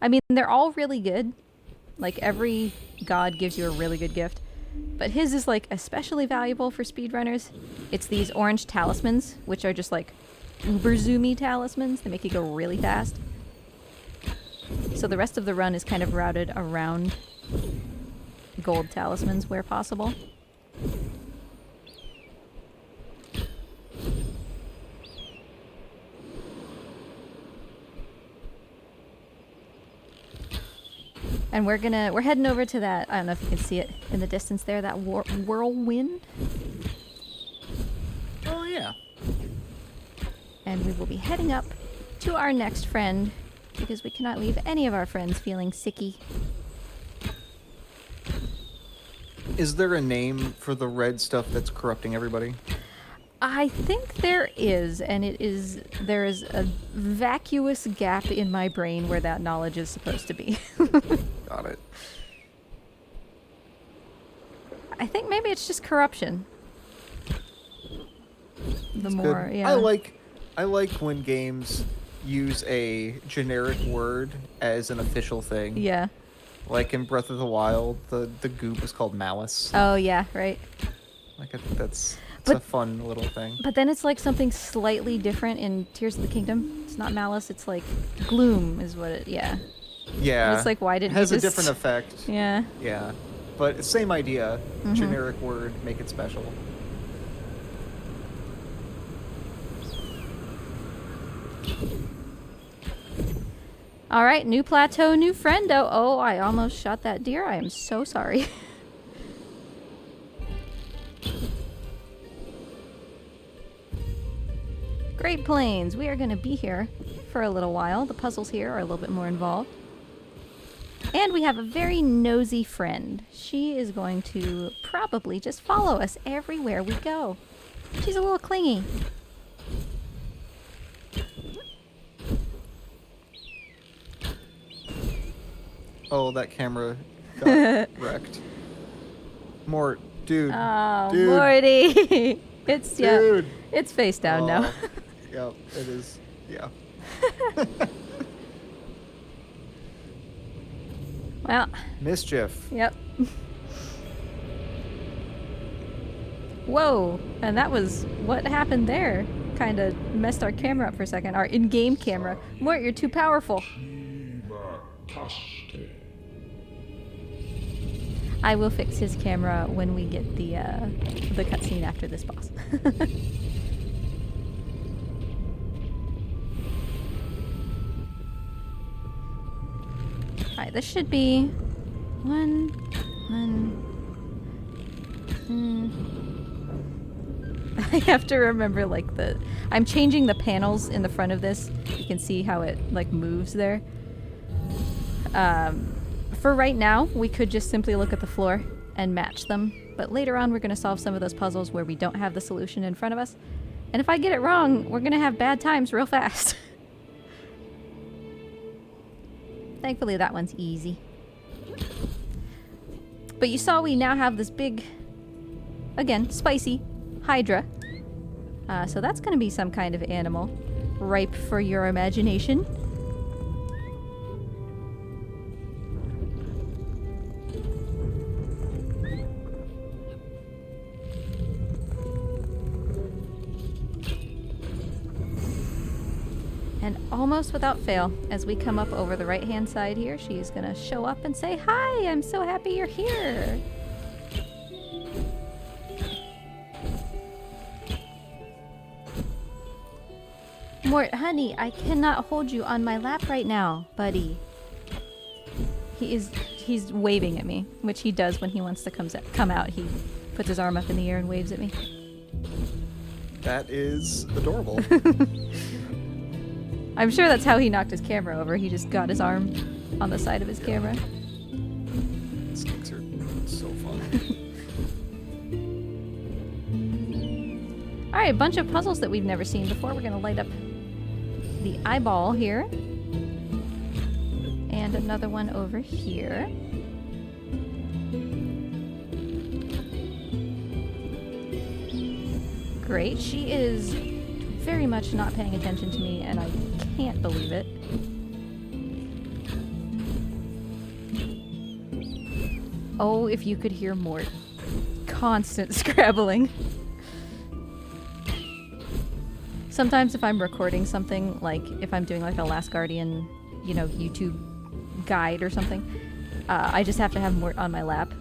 I mean, they're all really good. Like, every god gives you a really good gift. But his is, like, especially valuable for speedrunners. It's these orange talismans, which are just, like, uber zoomy talismans. They make you go really fast. So the rest of the run is kind of routed around gold talismans where possible. And we're heading over to that, I don't know if you can see it in the distance there, that whirlwind. Oh, yeah. And we will be heading up to our next friend, because we cannot leave any of our friends feeling sicky. Is there a name for the red stuff that's corrupting everybody? I think there is, and there is a vacuous gap in my brain where that knowledge is supposed to be. Got it. I think maybe it's just corruption. That's more, good. yeah. I like when games use a generic word as an official thing. Yeah. Like in Breath of the Wild, the goop is called malice. Oh yeah, right. Like that's But- a fun little thing. But then it's like something slightly different in Tears of the Kingdom. It's not malice, it's like gloom is what it, yeah. Yeah. It's like, why didn't it has he a just... different effect. Yeah. Yeah. But same idea. Mhm. Generic word, make it special. All right, new plateau, new friendo. Oh, I almost shot that deer. I am so sorry. Great Plains. We are going to be here for a little while. The puzzles here are a little bit more involved. And we have a very nosy friend. She is going to probably just follow us everywhere we go. She's a little clingy. Oh, that camera got wrecked. Mort, dude. Oh, dude. Morty. It's, yeah, Dude. it's face down now. Yep, it is. Yeah. Well, Mischief. yep. Whoa, and that was what happened there. Kind of messed our camera up for a second. Our in-game camera. Mort, you're too powerful. I will fix his camera when we get the cutscene after this boss. Alright, this should be one. I have to remember, like, I'm changing the panels in the front of this. You can see how it, like, moves there. For right now, we could just simply look at the floor and match them. But later on, we're going to solve some of those puzzles where we don't have the solution in front of us. And if I get it wrong, we're going to have bad times real fast. Thankfully, that one's easy. But you saw we now have this big, again, spicy Hydra. So that's going to be some kind of animal. Ripe for your imagination. And almost without fail, as we come up over the right-hand side here, she's gonna show up and say, "Hi, I'm so happy you're here." Mort, honey, I cannot hold you on my lap right now, buddy. He's waving at me, which he does when he wants to come out. He puts his arm up in the air and waves at me. That is adorable. I'm sure that's how he knocked his camera over. He just got his arm on the side of his camera. Snakes are so fun. Alright, a bunch of puzzles that we've never seen before. We're gonna light up the eyeball here. And another one over here. Great. She is very much not paying attention to me, and I can't believe it. Oh, if you could hear Mort. Constant scrabbling. Sometimes if I'm recording something, like if I'm doing like a Last Guardian, you know, YouTube guide or something, I just have to have Mort on my lap.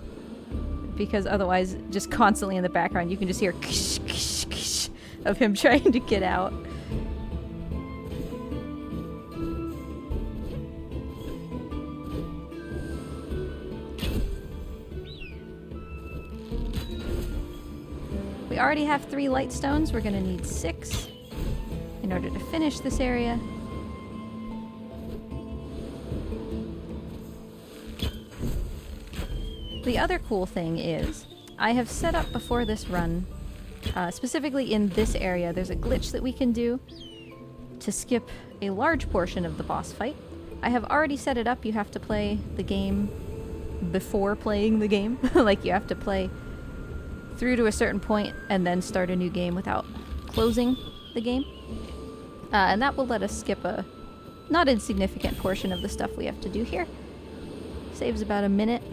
Because otherwise, just constantly in the background, you can just hear kish, kish, kish of him trying to get out. We already have 3 light stones. We're gonna need 6 in order to finish this area. The other cool thing is, I have set up before this run, specifically in this area, there's a glitch that we can do to skip a large portion of the boss fight. I have already set it up. You have to play the game before playing the game. Like, you have to play through to a certain point and then start a new game without closing the game. And that will let us skip a not insignificant portion of the stuff we have to do here. Saves about a minute.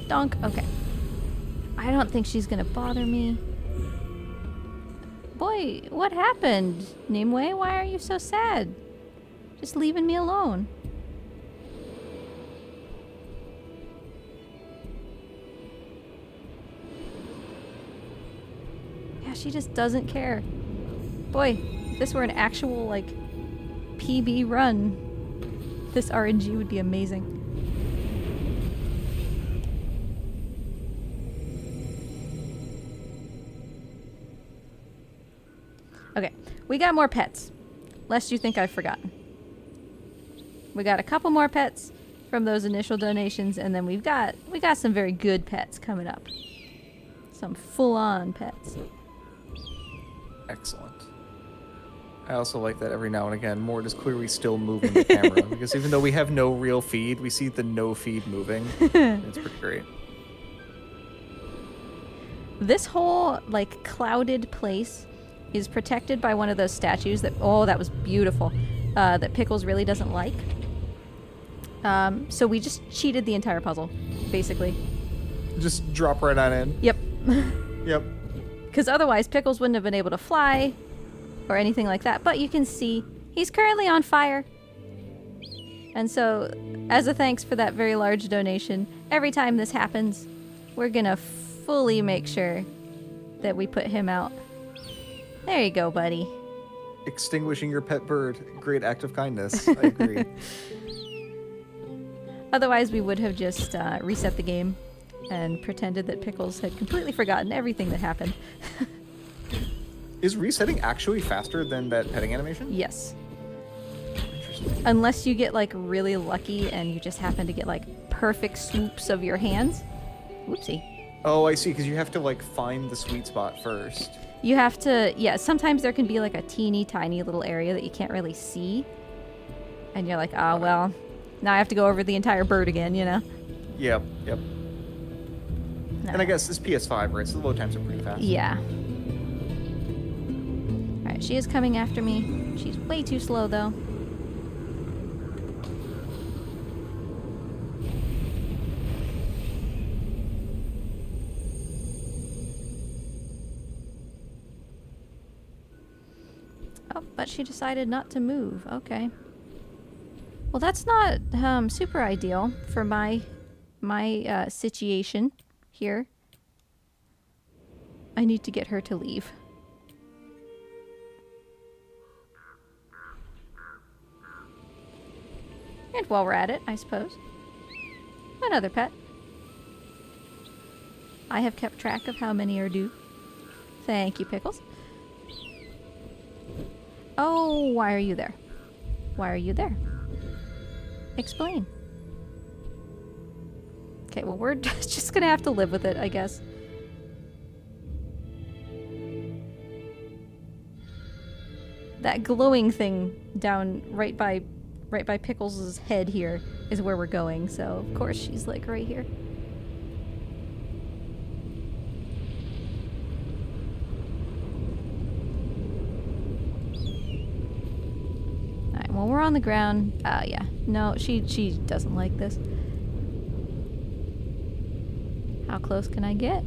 Donk. Okay. I don't think she's gonna bother me. Boy, what happened? Nimue, why are you so sad? Just leaving me alone. Yeah, she just doesn't care. Boy, if this were an actual, like, PB run, this RNG would be amazing. Okay, we got more pets, lest you think I've forgotten. We got a couple more pets from those initial donations, and then we got some very good pets coming up. Some full-on pets. Excellent. I also like that every now and again, Mort is clearly still moving the camera, because even though we have no real feed, we see the no feed moving. It's pretty great. This whole, like, clouded place is protected by one of those statues that, oh, that was beautiful, that Pickles really doesn't like. So we just cheated the entire puzzle, basically. Just drop right on in. Yep. Yep. Because otherwise Pickles wouldn't have been able to fly or anything like that. But you can see he's currently on fire. And so, as a thanks for that very large donation, every time this happens, we're gonna fully make sure that we put him out. There you go, buddy. Extinguishing your pet bird. Great act of kindness. I agree. Otherwise, we would have just reset the game and pretended that Pickles had completely forgotten everything that happened. Is resetting actually faster than that petting animation? Yes. Interesting. Unless you get, like, really lucky and you just happen to get, like, perfect swoops of your hands. Whoopsie. Oh, I see, because you have to, like, find the sweet spot first. You have to, yeah, sometimes there can be, like, a teeny tiny little area that you can't really see. And you're like, oh, well, now I have to go over the entire bird again, you know? Yep, yep. No. And I guess this PS5, right? So the load times are pretty fast. Yeah. Alright, she is coming after me. She's way too slow, though. Oh, but she decided not to move. Okay. Well, that's not super ideal for my situation here. I need to get her to leave. And while we're at it, I suppose. Another pet. I have kept track of how many are due. Thank you, Pickles. Oh, why are you there? Why are you there? Explain. Okay, well, we're just gonna have to live with it, I guess. That glowing thing down right by Pickles' head here is where we're going, so of course she's like right here. Alright, well, we're on the ground. Yeah. No, she doesn't like this. How close can I get?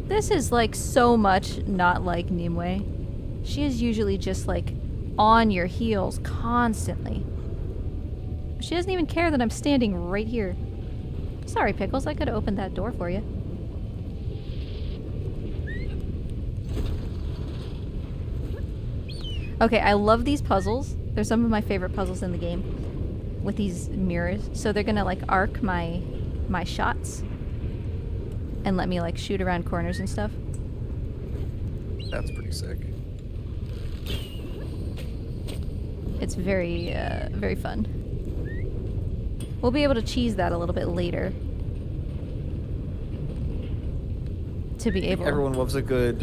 This is like so much not like Nimue. She is usually just like on your heels constantly. She doesn't even care that I'm standing right here. Sorry, Pickles, I could have opened that door for you. Okay, I love these puzzles. They're some of my favorite puzzles in the game. With these mirrors. So they're gonna like arc my shots. And let me like shoot around corners and stuff. That's pretty sick. It's very, very fun. We'll be able to cheese that a little bit later. To be able... Everyone loves a good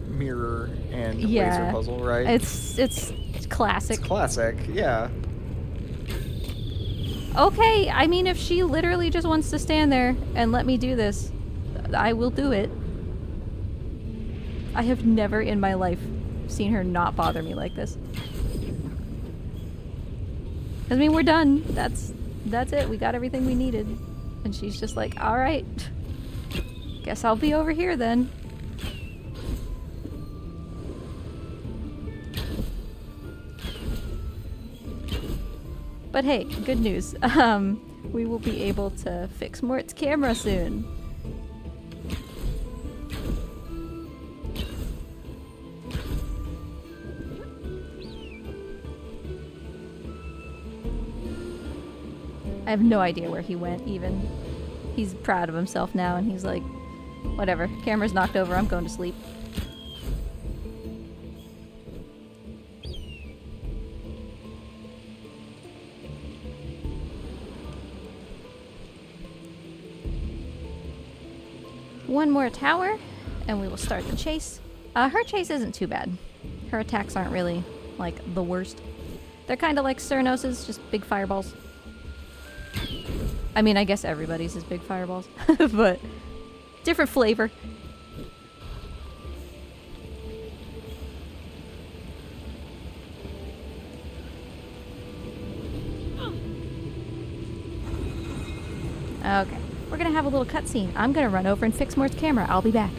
mirror and laser puzzle, right? It's classic. It's classic, yeah. Okay, I mean, if she literally just wants to stand there and let me do this, I will do it. I have never in my life seen her not bother me like this. I mean, we're done. That's it. We got everything we needed. And she's just like, all right. Guess I'll be over here then. But hey, good news. We will be able to fix Mort's camera soon. I have no idea where he went, even. He's proud of himself now, and he's like, whatever, camera's knocked over, I'm going to sleep. One more tower, and we will start the chase. Her chase isn't too bad. Her attacks aren't really, like, the worst. They're kind of like Cernos's, just big fireballs. I mean, I guess everybody's is big fireballs, but different flavor. Okay, we're gonna have a little cutscene. I'm gonna run over and fix Mort's camera. I'll be back.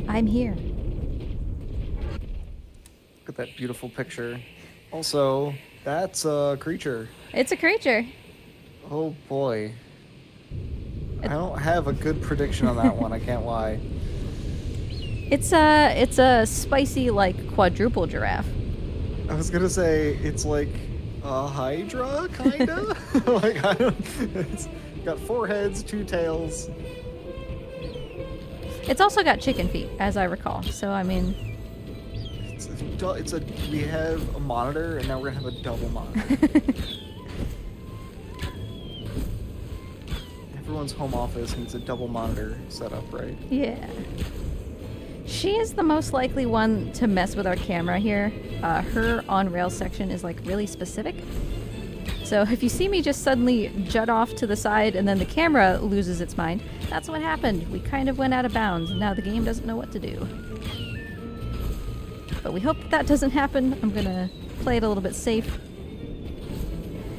I'm here. Look at that beautiful picture. Also, that's a creature. It's a creature. Oh boy. I don't have a good prediction on that one, I can't lie. It's a spicy, like, quadruple giraffe. I was gonna say, it's like a hydra, kinda? Like, I don't... It's got 4 heads, 2 tails. It's also got chicken feet, as I recall. So, I mean... We have a monitor, and now we're gonna have a double monitor. Everyone's home office needs a double monitor setup, right? Yeah. She is the most likely one to mess with our camera here. Her on-rail section is, like, really specific. So So if you see me just suddenly jut off to the side and then the camera loses its mind, that's what happened. We kind of went out of bounds, and now the game doesn't know what to do. But we hope that doesn't happen. I'm gonna play it a little bit safe,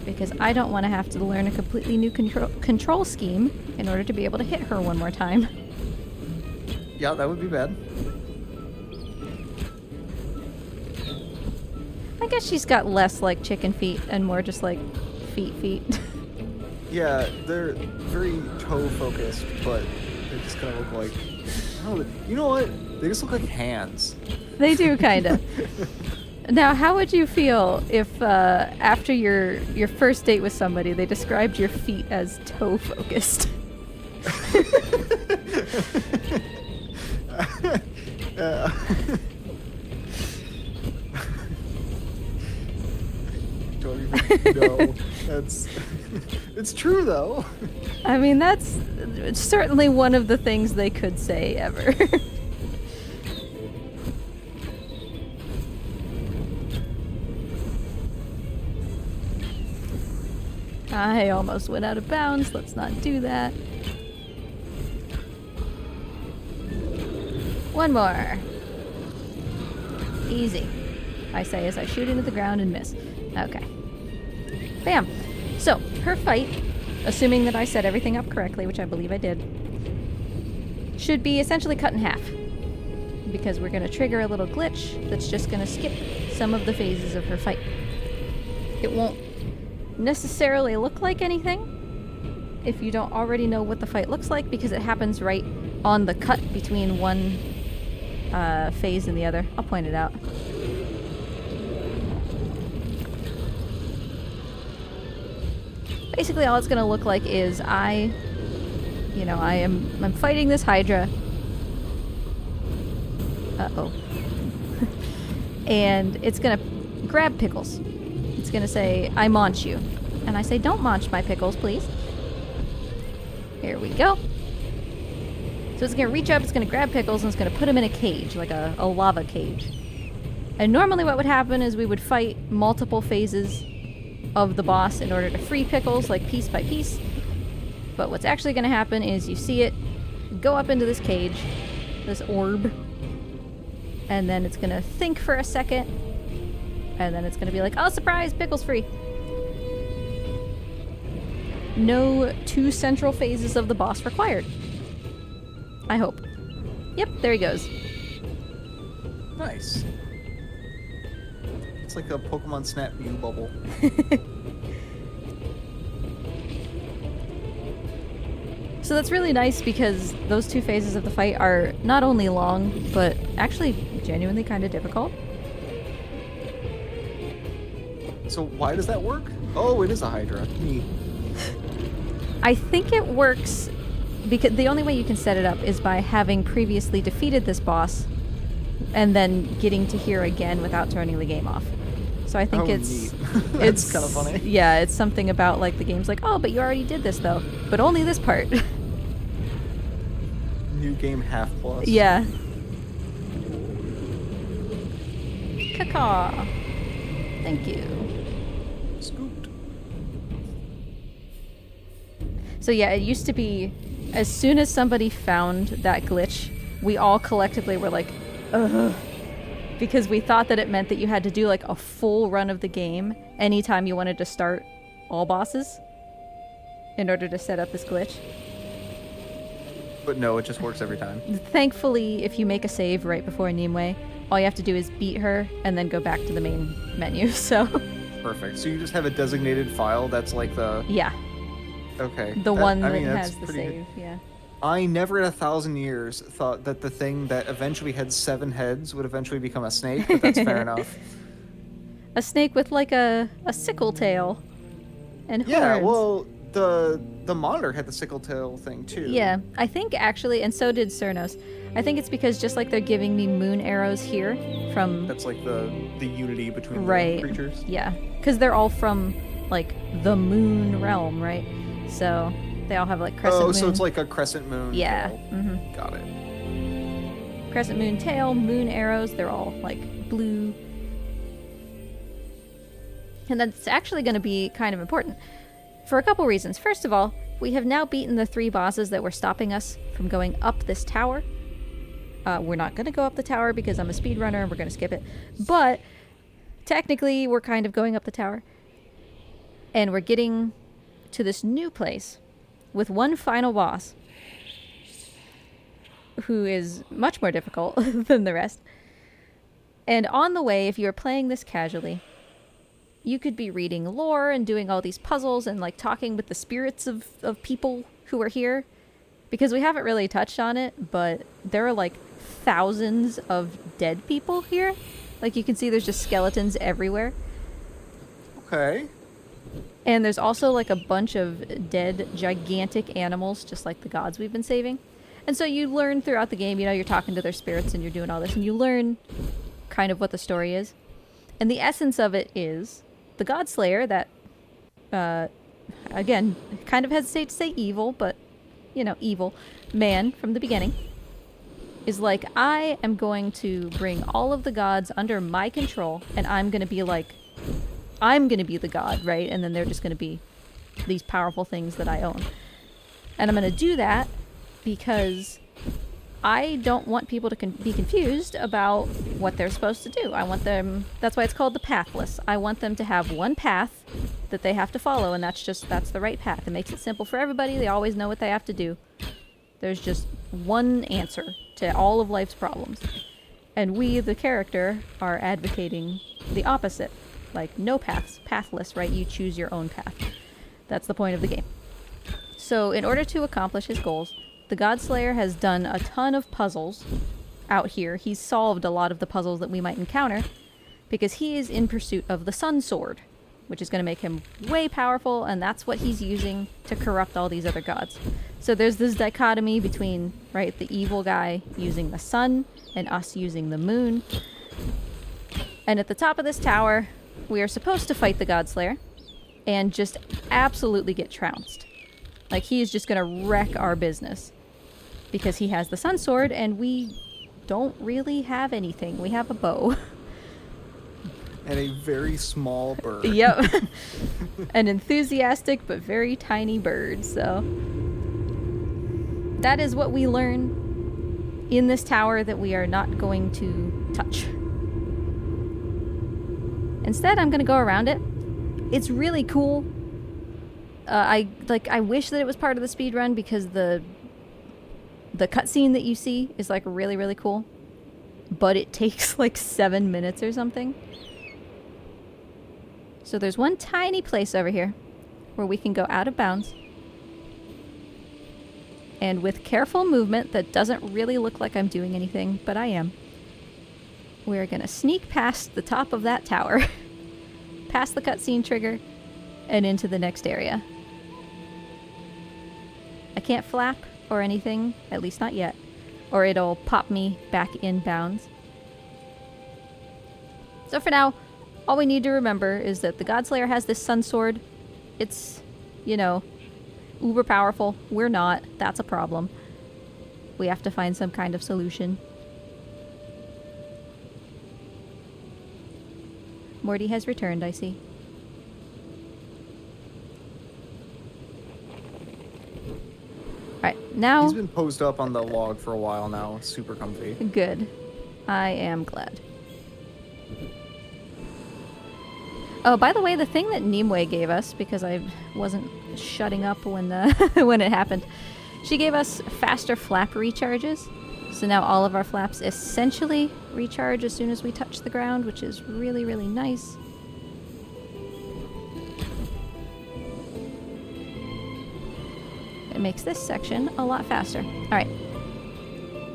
because I don't want to have to learn a completely new control scheme in order to be able to hit her one more time. Yeah, that would be bad. I guess she's got less like chicken feet and more just like feet. Yeah, they're very toe focused, but they just kind of look like, you know what? They just look like hands. They do, kind of. Now, how would you feel if after your first date with somebody, they described your feet as toe focused? Don't even know. That's it's true though. I mean, that's certainly one of the things they could say ever. I almost went out of bounds. Let's not do that. One more. Easy, I say as I shoot into the ground and miss. Okay. Bam. So, her fight, assuming that I set everything up correctly, which I believe I did, should be essentially cut in half. Because we're going to trigger a little glitch that's just going to skip some of the phases of her fight. It won't necessarily look like anything if you don't already know what the fight looks like, because it happens right on the cut between one phase and the other. I'll point it out. Basically, all it's going to look like is I'm fighting this Hydra. Uh-oh. And it's going to grab Pickles. It's going to say, I launch you. And I say, don't launch my Pickles, please. Here we go. So it's going to reach up, it's going to grab Pickles, and it's going to put him in a cage, like a lava cage. And normally what would happen is we would fight multiple phases of the boss in order to free Pickles, like piece by piece. But what's actually going to happen is you see it go up into this cage, this orb, and then it's going to think for a second, and then it's going to be like, oh, surprise, Pickles free. No 2 central phases of the boss required. I hope. Yep, there he goes. Nice. It's like a Pokemon Snap Mew bubble. So that's really nice, because those 2 phases of the fight are not only long, but actually genuinely kind of difficult. So why does that work? Oh, it is a Hydra. Neat. I think it works because the only way you can set it up is by having previously defeated this boss and then getting to here again without turning the game off. So I think it's That's kind of funny. Yeah, it's something about like the game's like, oh, but you already did this though, but only this part. New game half plus. Yeah. Caw. Thank you. Scooped. So yeah, it used to be, as soon as somebody found that glitch, we all collectively were like, ugh. Because we thought that it meant that you had to do like a full run of the game anytime you wanted to start all bosses in order to set up this glitch. But no, it just works every time. Thankfully, if you make a save right before Nimue, all you have to do is beat her and then go back to the main menu, so... Perfect. So you just have a designated file that's like the... Yeah. Okay. The one that has the save, yeah. I never in 1,000 years thought that the thing that eventually had 7 heads would eventually become a snake, but that's fair enough. A snake with like a sickle tail and horns. Yeah, well, the monitor had the sickle tail thing too. Yeah, I think actually, and so did Cernos. I think it's because just like they're giving me moon arrows here from... That's like the unity between right. the creatures. Yeah, because they're all from like the moon realm, right? So they all have like crescent moon. Oh, so it's like a crescent moon. Yeah. Mm-hmm. Got it. Crescent moon tail, moon arrows, they're all like blue. And that's actually going to be kind of important for a couple reasons. First of all, we have now beaten the 3 bosses that were stopping us from going up this tower. We're not going to go up the tower because I'm a speedrunner and we're going to skip it. But technically, we're kind of going up the tower. And we're getting to this new place with one final boss who is much more difficult than the rest. And on the way, if you're playing this casually, you could be reading lore and doing all these puzzles and like talking with the spirits of people who are here. Because we haven't really touched on it, but there are like thousands of dead people here. Like you can see there's just skeletons everywhere. Okay. And there's also like a bunch of dead gigantic animals, just like the gods we've been saving. And so you learn throughout the game, you know, you're talking to their spirits and you're doing all this, and you learn kind of what the story is. And the essence of it is the God Slayer that, again, kind of hesitate to say evil, but, you know, evil man from the beginning, is like, I am going to bring all of the gods under my control, and I'm going to be like, I'm going to be the god, right? And then they're just going to be these powerful things that I own. And I'm going to do that because I don't want people to be confused about what they're supposed to do. I want them, that's why it's called the Pathless. I want them to have one path that they have to follow, and that's the right path. It makes it simple for everybody. They always know what they have to do. There's just one answer to all of life's problems. And we, the character, are advocating the opposite. Like, no paths, pathless, right? You choose your own path. That's the point of the game. So, in order to accomplish his goals, the God Slayer has done a ton of puzzles out here. He's solved a lot of the puzzles that we might encounter because he is in pursuit of the Sun Sword, which is going to make him way powerful, and that's what he's using to corrupt all these other gods. So there's this dichotomy between, right, the evil guy using the sun and us using the moon. And at the top of this tower, we are supposed to fight the God Slayer and just absolutely get trounced. Like, he is just going to wreck our business because he has the Sun Sword and we don't really have anything. We have a bow. And a very small bird. Yep. An enthusiastic but very tiny bird, so that is what we learn in this tower that we are not going to touch. Instead, I'm going to go around it. It's really cool. I wish that it was part of the speedrun because the cutscene that you see is like really, really cool. But it takes like 7 minutes or something. So there's one tiny place over here where we can go out of bounds. And with careful movement that doesn't really look like I'm doing anything, but I am, we're going to sneak past the top of that tower, past the cutscene trigger, and into the next area. I can't flap or anything, at least not yet, or it'll pop me back in bounds. So for now, all we need to remember is that the God Slayer has this Sun Sword. It's, you know, uber powerful. We're not. That's a problem. We have to find some kind of solution. Morty has returned, I see. Alright, now... He's been posed up on the log for a while now. Super comfy. Good. I am glad. Oh, by the way, the thing that Nimue gave us, because I wasn't shutting up when when it happened, she gave us faster flap recharges. So now all of our flaps essentially recharge as soon as we touch the ground, which is really, really nice. It makes this section a lot faster. Alright.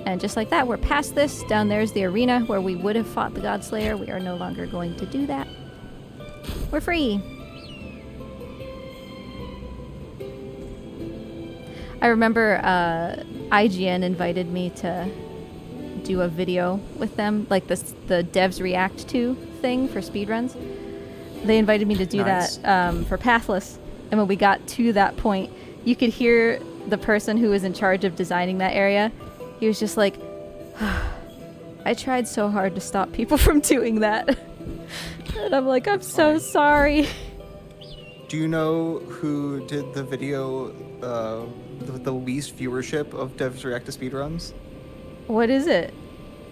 And just like that, we're past this. Down there's the arena where we would have fought the God Slayer. We are no longer going to do that. We're free. I remember IGN invited me to do a video with them, like the devs react to thing for speedruns. They invited me to do that for Pathless. And when we got to that point, you could hear the person who was in charge of designing that area. He was just like, I tried so hard to stop people from doing that. And I'm like, I'm so sorry. Do you know who did the video, the least viewership of Devs React to Speedruns? What is it?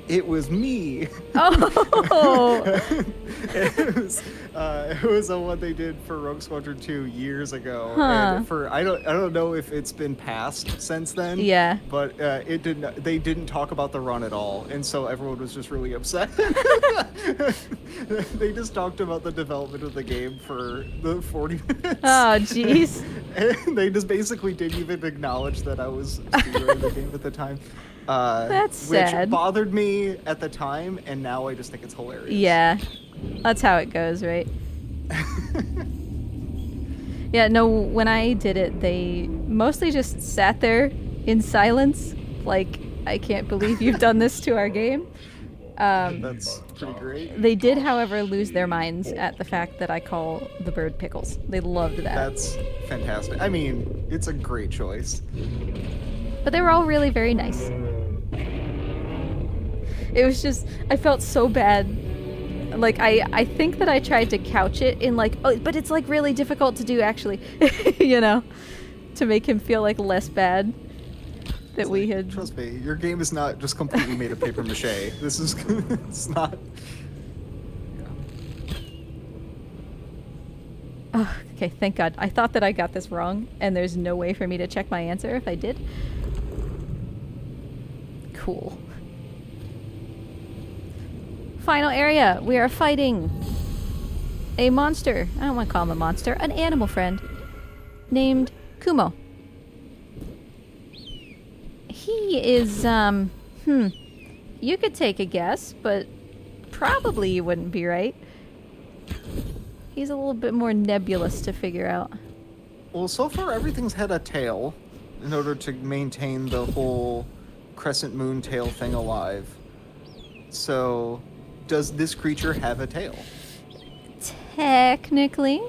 It was me. Oh! It was what they did for Rogue Squadron 2 years ago. Huh. And I don't know if it's been passed since then. Yeah. But they didn't talk about the run at all, and so everyone was just really upset. They just talked about the development of the game for the 40 minutes. Oh, jeez. And they just basically didn't even acknowledge that I was speedrunning the game at the time. That's sad. Which bothered me at the time, and now I just think it's hilarious. Yeah. That's how it goes, right? Yeah, no, when I did it, they mostly just sat there in silence, like, I can't believe you've done this to our game. That's pretty great. They did, however, lose their minds at the fact that I call the bird Pickles. They loved that. That's fantastic. I mean, it's a great choice. But they were all really very nice. It was just, I felt so bad. Like, I think that I tried to couch it in like, oh, but it's like really difficult to do actually, you know, to make him feel like less bad that It's we like, had. Trust me, your game is not just completely made of paper mache. This is, it's not. Yeah. Oh, okay, thank God. I thought that I got this wrong, and there's no way for me to check my answer if I did. Cool. Final area. We are fighting a monster. I don't want to call him a monster. An animal friend named Kumo. He is, you could take a guess, but probably you wouldn't be right. He's a little bit more nebulous to figure out. Well, so far everything's had a tail in order to maintain the whole crescent moon tail thing alive. So, does this creature have a tail? Technically.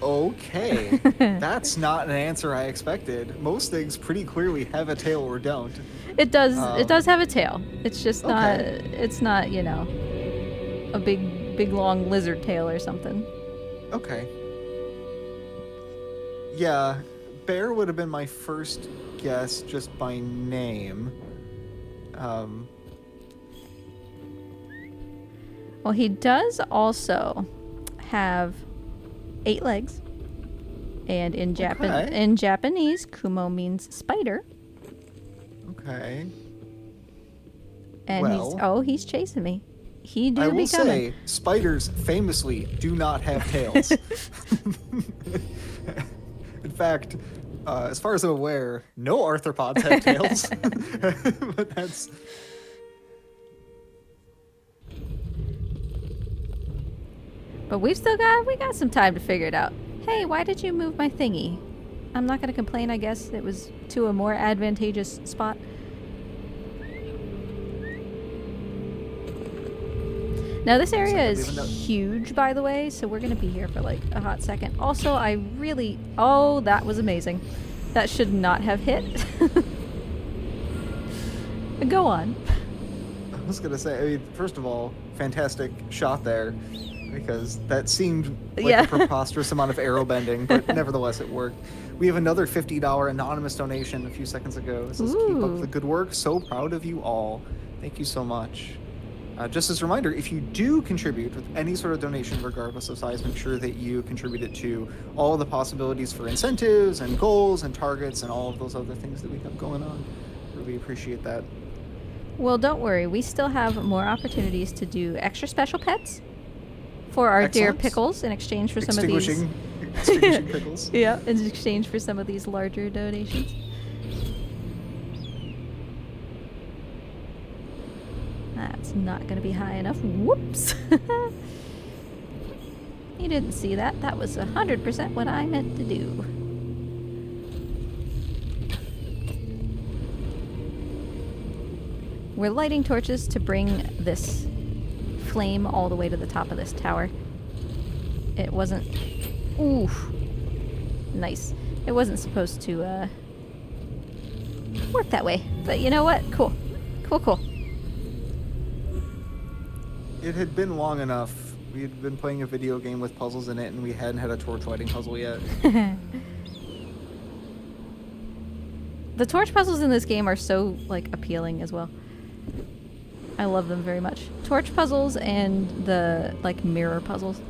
Okay. That's not an answer I expected. Most things pretty clearly have a tail or don't. It does. It does have a tail. It's just not. Okay. It's not. You know, a big long lizard tail or something. Okay. Yeah, bear would have been my first guess just by name. Well, he does also have 8 legs, and in Japanese, Kumo means spider. Okay. And he's chasing me. He do I be will coming. say, spiders famously do not have tails. In fact, as far as I'm aware, no arthropods have tails. But that's... But we got some time to figure it out. Hey, why did you move my thingy? I'm not gonna complain, I guess. It was to a more advantageous spot. Now this area is huge, by the way, so we're gonna be here for like a hot second. Also, oh, that was amazing. That should not have hit. Go on. I was gonna say, I mean, first of all, fantastic shot there, because that seemed like a preposterous amount of arrow bending, but nevertheless it worked. We have another $50 anonymous donation a few seconds ago. It says, keep up the good work. So proud of you all. Thank you so much. Just as a reminder, if you do contribute with any sort of donation, regardless of size, make sure that you contribute it to all of the possibilities for incentives and goals and targets and all of those other things that we have going on. Really appreciate that. Well, don't worry. We still have more opportunities to do extra special pets for our dear Pickles in exchange for some of these... Extinguishing Pickles. Yeah, in exchange for some of these larger donations. That's not going to be high enough. Whoops. You didn't see that. That was 100% what I meant to do. We're lighting torches to bring this flame all the way to the top of this tower. It wasn't... Oof. Nice. It wasn't supposed to work that way. But you know what? Cool. Cool, cool. It had been long enough. We had been playing a video game with puzzles in it, and we hadn't had a torch lighting puzzle yet. The torch puzzles in this game are so, like, appealing as well. I love them very much. Torch puzzles and the, like, mirror puzzles.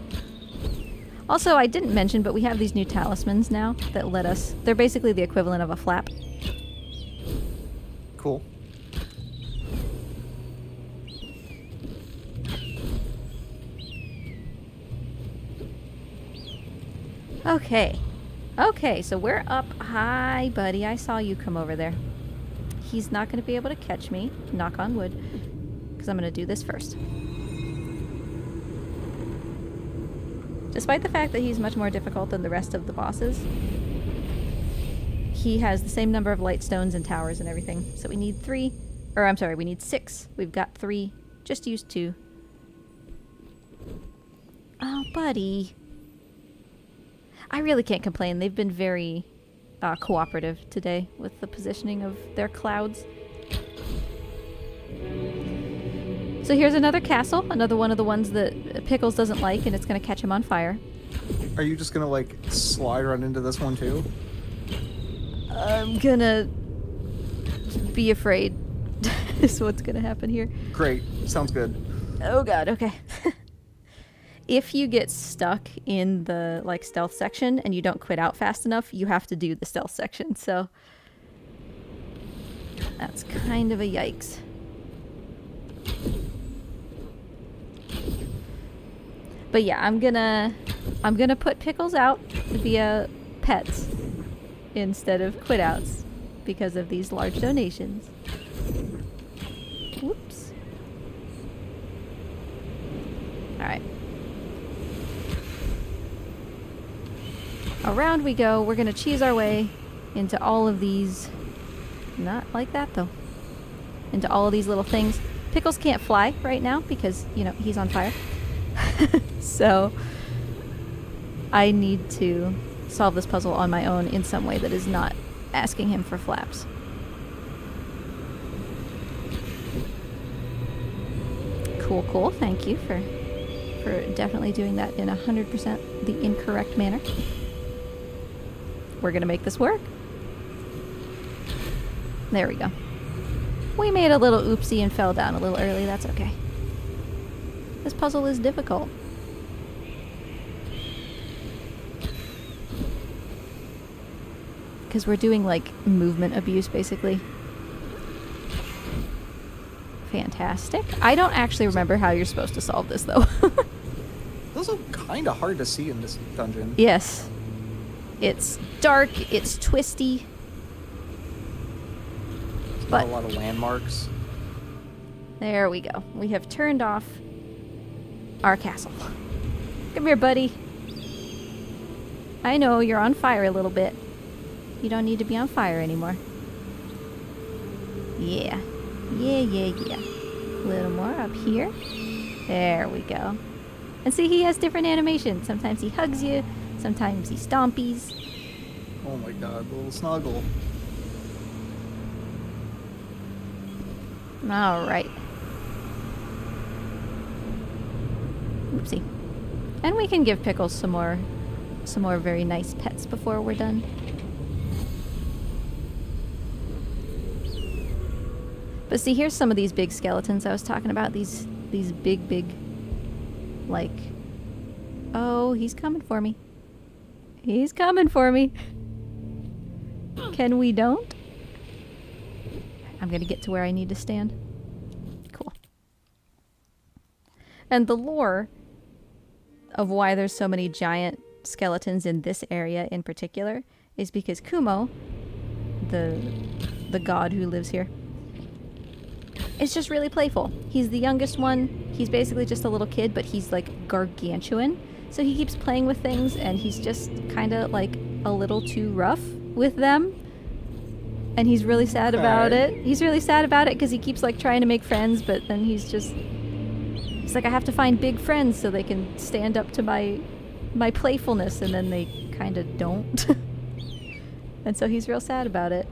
Also, I didn't mention, but we have these new talismans now that let us... They're basically the equivalent of a flap. Cool. Okay. Okay, so we're up high, buddy. I saw you come over there. He's not going to be able to catch me, knock on wood, because I'm going to do this first. Despite the fact that he's much more difficult than the rest of the bosses, he has the same number of light stones and towers and everything. So we need 3, or I'm sorry, we need 6. We've got 3, just used 2. Oh, buddy. I really can't complain. They've been very cooperative today with the positioning of their clouds. So here's another castle, another one of the ones that Pickles doesn't like, and it's going to catch him on fire. Are you just gonna, like, slide right into this one, too? I'm gonna be afraid is what's going to happen here. Great. Sounds good. Oh god, okay. If you get stuck in the, like, stealth section and you don't quit out fast enough, you have to do the stealth section, so... That's kind of a yikes. But yeah, I'm gonna put Pickles out via pets instead of quit outs because of these large donations. Whoops. Alright. Around we go. We're gonna cheese our way into all of these... Not like that, though. Into all of these little things. Pickles can't fly right now because, you know, he's on fire. So, I need to solve this puzzle on my own in some way that is not asking him for flaps. Cool, cool. Thank you for definitely doing that in 100% the incorrect manner. We're gonna make this work. There we go. We made a little oopsie and fell down a little early. That's okay. This puzzle is difficult. Because we're doing, like, movement abuse, basically. Fantastic. I don't actually remember how you're supposed to solve this, though. Those are kind of hard to see in this dungeon. Yes. It's dark, it's twisty. But a lot of landmarks. There we go. We have turned off our castle. Come here, buddy. I know you're on fire a little bit. You don't need to be on fire anymore. Yeah. Yeah, yeah, yeah. A little more up here. There we go. And see, he has different animations. Sometimes he hugs you. Sometimes he stompies. Oh my god, little snuggle. Alright. Oopsie. And we can give Pickles some more very nice pets before we're done. But see, here's some of these big skeletons I was talking about. These big, like... Oh, he's coming for me. He's coming for me. Can we don't? I'm gonna get to where I need to stand. Cool. And the lore of why there's so many giant skeletons in this area in particular is because Kumo, the god who lives here, is just really playful. He's the youngest one. He's basically just a little kid, but he's like gargantuan. So he keeps playing with things, and he's just kind of like a little too rough with them. And he's really sad about it. He's really sad about it because he keeps like trying to make friends, but then he's like, I have to find big friends so they can stand up to my playfulness, and then they kind of don't. And so he's real sad about it.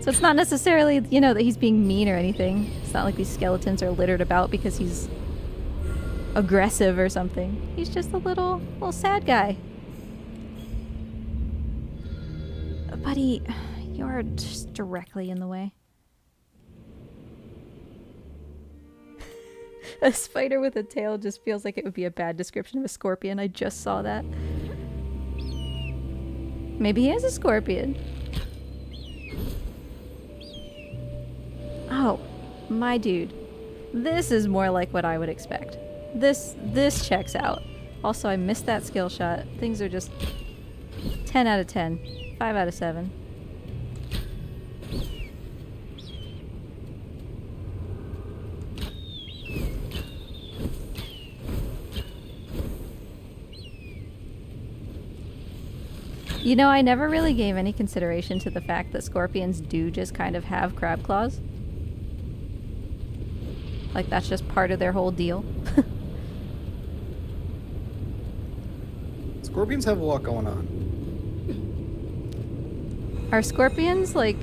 So it's not necessarily, you know, that he's being mean or anything. It's not like these skeletons are littered about because he's aggressive or something. He's just a little sad guy. Buddy, you're just directly in the way. A spider with a tail just feels like it would be a bad description of a scorpion. I just saw that. Maybe he is a scorpion. Oh, my dude. This is more like what I would expect. This checks out. Also, I missed that skill shot. Things are just 10 out of 10. 5 out of 7. You know, I never really gave any consideration to the fact that scorpions do just kind of have crab claws. Like, that's just part of their whole deal. Scorpions have a lot going on. Are scorpions like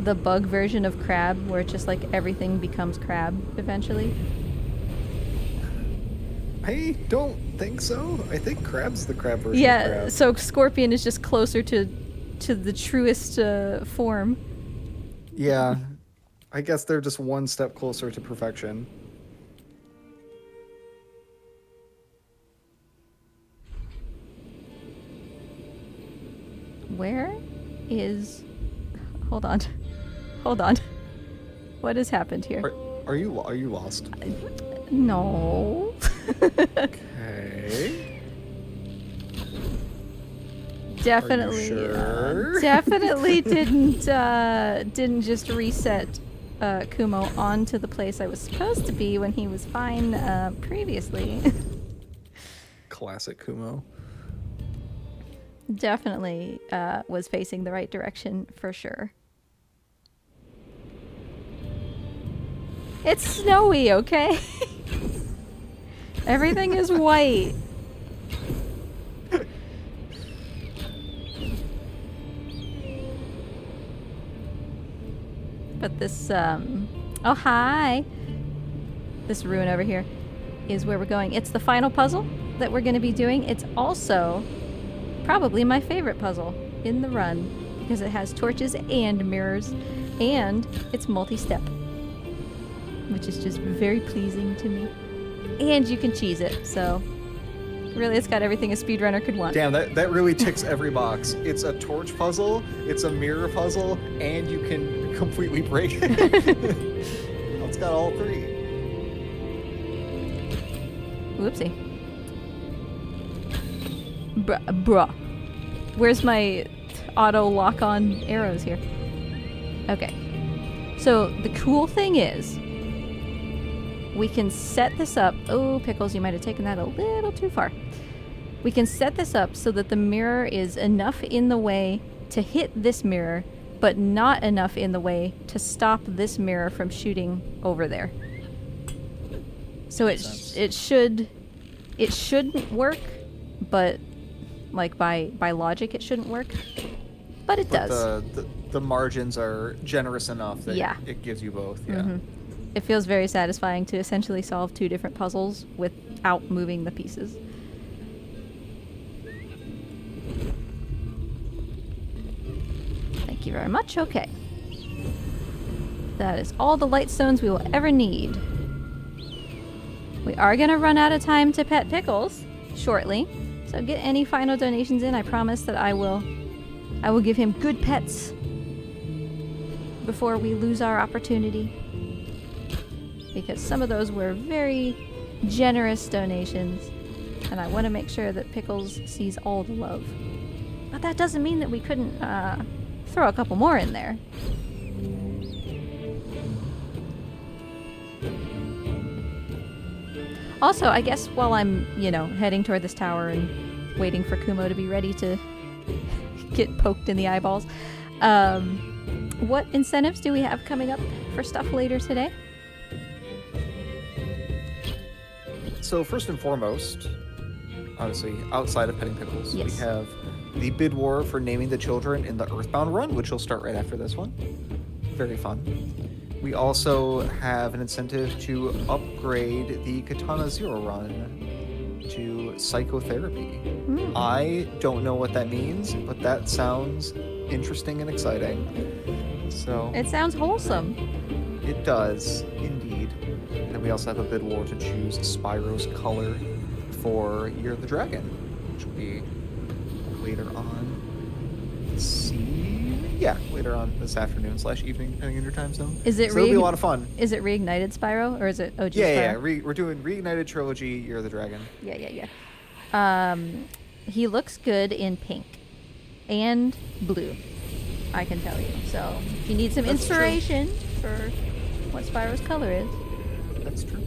the bug version of crab, where it's just like everything becomes crab eventually? I don't think so. I think crab's the crab version of Yeah, crab. so scorpion is just closer to the truest form. Yeah. I guess they're just one step closer to perfection. Where is... Hold on. Hold on. What has happened here? Are you lost? No. Okay. Definitely. Sure? Definitely didn't just reset Kumo onto the place I was supposed to be when he was fine previously. Classic Kumo. Definitely was facing the right direction for sure. It's snowy, okay? Everything is white. But this, oh hi! This ruin over here is where we're going. It's the final puzzle that we're going to be doing. It's also probably my favorite puzzle in the run because it has torches and mirrors and it's multi-step, which is just very pleasing to me. And you can cheese it, so really it's got everything a speedrunner could want. Damn, that really ticks every box. It's a torch puzzle, it's a mirror puzzle, and you can completely break it. It's got all three. Whoopsie. Bruh. Where's my auto lock-on arrows here? Okay. So the cool thing is, we can set this up. Oh, Pickles, you might have taken that a little too far. We can set this up so that the mirror is enough in the way to hit this mirror, but not enough in the way to stop this mirror from shooting over there. So it shouldn't work, but like by logic it shouldn't work. But it does. The margins are generous enough that Yeah. it gives you both. Yeah. Mm-hmm. It feels very satisfying to essentially solve two different puzzles without moving the pieces. Thank you very much. Okay. That is all the light stones we will ever need. We are going to run out of time to pet Pickles shortly. So get any final donations in. I promise that I will give him good pets before we lose our opportunity. Because some of those were very generous donations, and I want to make sure that Pickles sees all the love. But that doesn't mean that we couldn't throw a couple more in there. Also, I guess while I'm, heading toward this tower and waiting for Kumo to be ready to get poked in the eyeballs, what incentives do we have coming up for stuff later today? So first and foremost, obviously, outside of petting Pickles, Yes. we have the bid war for naming the children in the Earthbound run, which will start right after this one. Very fun. We also have an incentive to upgrade the Katana Zero run to psychotherapy. I don't know what that means, but that sounds interesting and exciting. So It sounds wholesome. it does, indeed. And we also have a bid war to choose Spyro's color for Year of the Dragon, which will be later on. Let's see. Yeah, later on this afternoon / evening, depending on your time zone. Is it so it'll be a lot of fun. Is it reignited Spyro or is it OG Yeah, Spyro? we're doing Reignited Trilogy, Year of the Dragon. Yeah. He looks good in pink and blue, I can tell you. So if you need some That's inspiration for what Spyro's color is. That's true.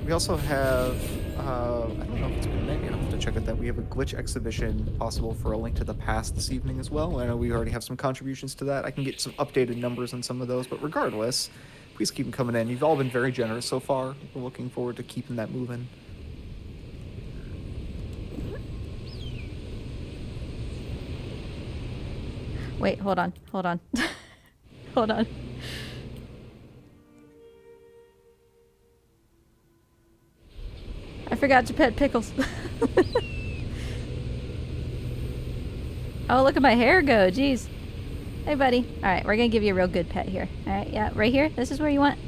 We also have, I don't know if it's been named, I'll have to check it, that we have a glitch exhibition possible for A Link to the Past this evening as well. I know we already have some contributions to that. I can get some updated numbers on some of those, but regardless, please keep them coming in. You've all been very generous so far. We're looking forward to keeping that moving. Wait, hold on. Hold on. Hold on. I forgot to pet Pickles. Oh, look at my hair go. Jeez. Hey, buddy. All right, we're going to give you a real good pet here. All right, yeah, right here. This is where you want.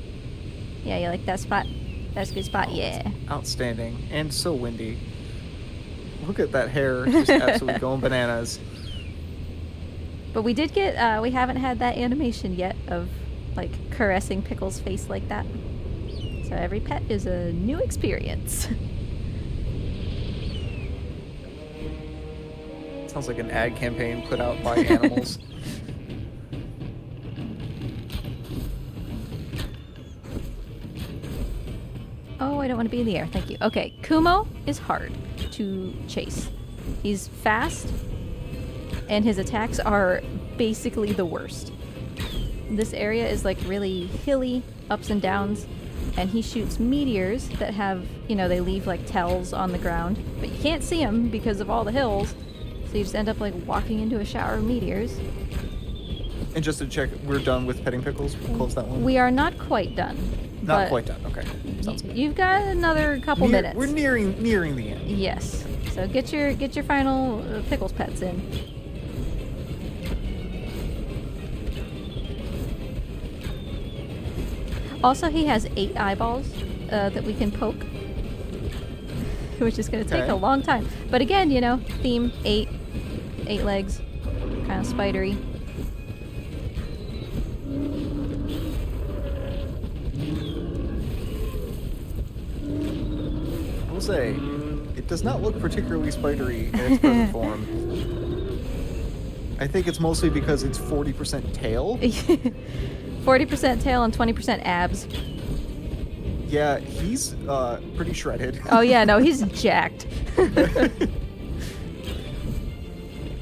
Yeah, you like that spot? That's a good spot. Yeah. Outstanding. And so windy. Look at that hair just absolutely going bananas. But we did get, we haven't had that animation yet of, like, caressing Pickles' face like that. So every pet is a new experience. Sounds like an ad campaign put out by animals. Oh, I don't want to be in the air. Thank you. Okay, Kumo is hard to chase. He's fast, and his attacks are basically the worst. This area is like really hilly, ups and downs, and he shoots meteors that have, you know, they leave like tells on the ground, but you can't see them because of all the hills, so you just end up like walking into a shower of meteors. And just to check, we're done with petting Pickles? We'll close that one? We are not quite done. Not quite done, okay. Sounds good. You've got another couple minutes. We're nearing the end. Yes. So get your final Pickles pets in. Also, he has 8 eyeballs that we can poke, which is going to take a long time. But again, you know, theme 8 legs, kind of spidery. I will say, it does not look particularly spidery in its present form. I think it's mostly because it's 40% tail. 40% tail and 20% abs. Yeah, he's pretty shredded. Oh yeah, no, he's jacked.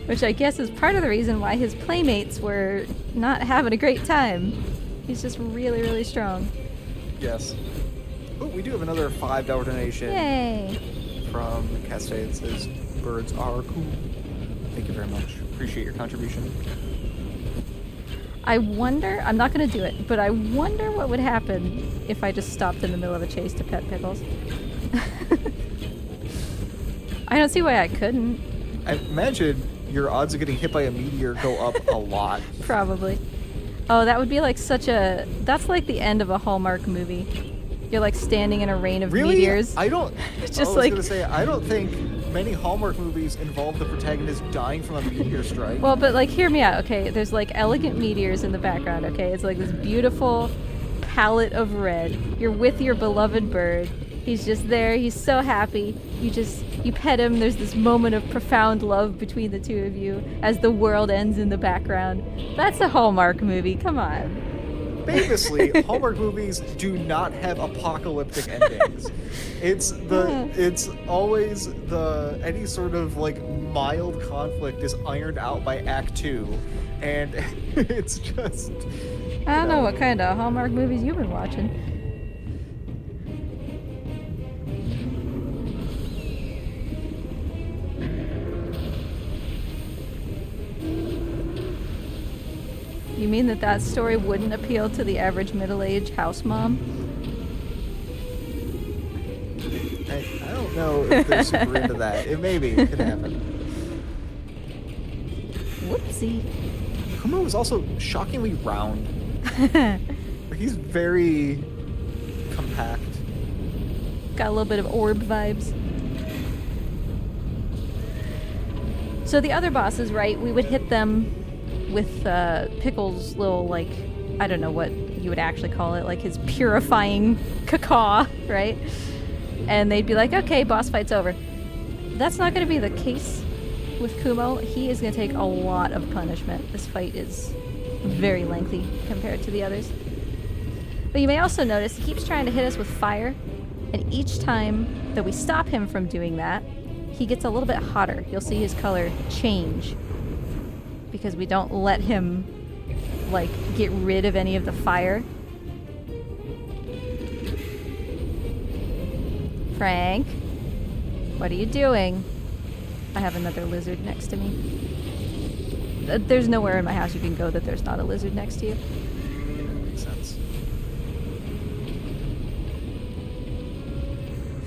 Which I guess is part of the reason why his playmates were not having a great time. He's just really, really strong. Yes. Oh, we do have another $5 donation. Yay! From Castay. It says, birds are cool. Thank you very much. Appreciate your contribution. I wonder, I'm not going to do it, but I wonder what would happen if I just stopped in the middle of a chase to pet Pickles. I don't see why I couldn't. I imagine your odds of getting hit by a meteor go up a lot. Probably. Oh, that would be like that's like the end of a Hallmark movie. You're like standing in a rain of meteors. I don't, Just I was like, gonna say, I don't think many Hallmark movies involve the protagonist dying from a meteor strike. well, but like, hear me out, okay? There's like elegant meteors in the background, okay? It's like this beautiful palette of red. You're with your beloved bird. He's just there. He's so happy. You pet him. There's this moment of profound love between the two of you as the world ends in the background. That's a Hallmark movie. Come on. Famously, Hallmark movies do not have apocalyptic endings. It's always any sort of like mild conflict is ironed out by Act 2, and it's just. I don't know what kind of Hallmark movies you've been watching. mean that that story wouldn't appeal to the average middle-aged house mom? I don't know if they're super into that. It could happen. Whoopsie. Kumo is also shockingly round. He's very compact. Got a little bit of orb vibes. So the other bosses, right, we would hit them with Pickle's little, like, I don't know what you would actually call it, like his purifying cacaw, right? And they'd be like, okay, boss fight's over. That's not going to be the case with Kumo. He is going to take a lot of punishment. This fight is very lengthy compared to the others. But you may also notice he keeps trying to hit us with fire, and each time that we stop him from doing that, he gets a little bit hotter. You'll see his color change because we don't let him, like, get rid of any of the fire. Frank, what are you doing? I have another lizard next to me. There's nowhere in my house you can go that there's not a lizard next to you. Makes sense.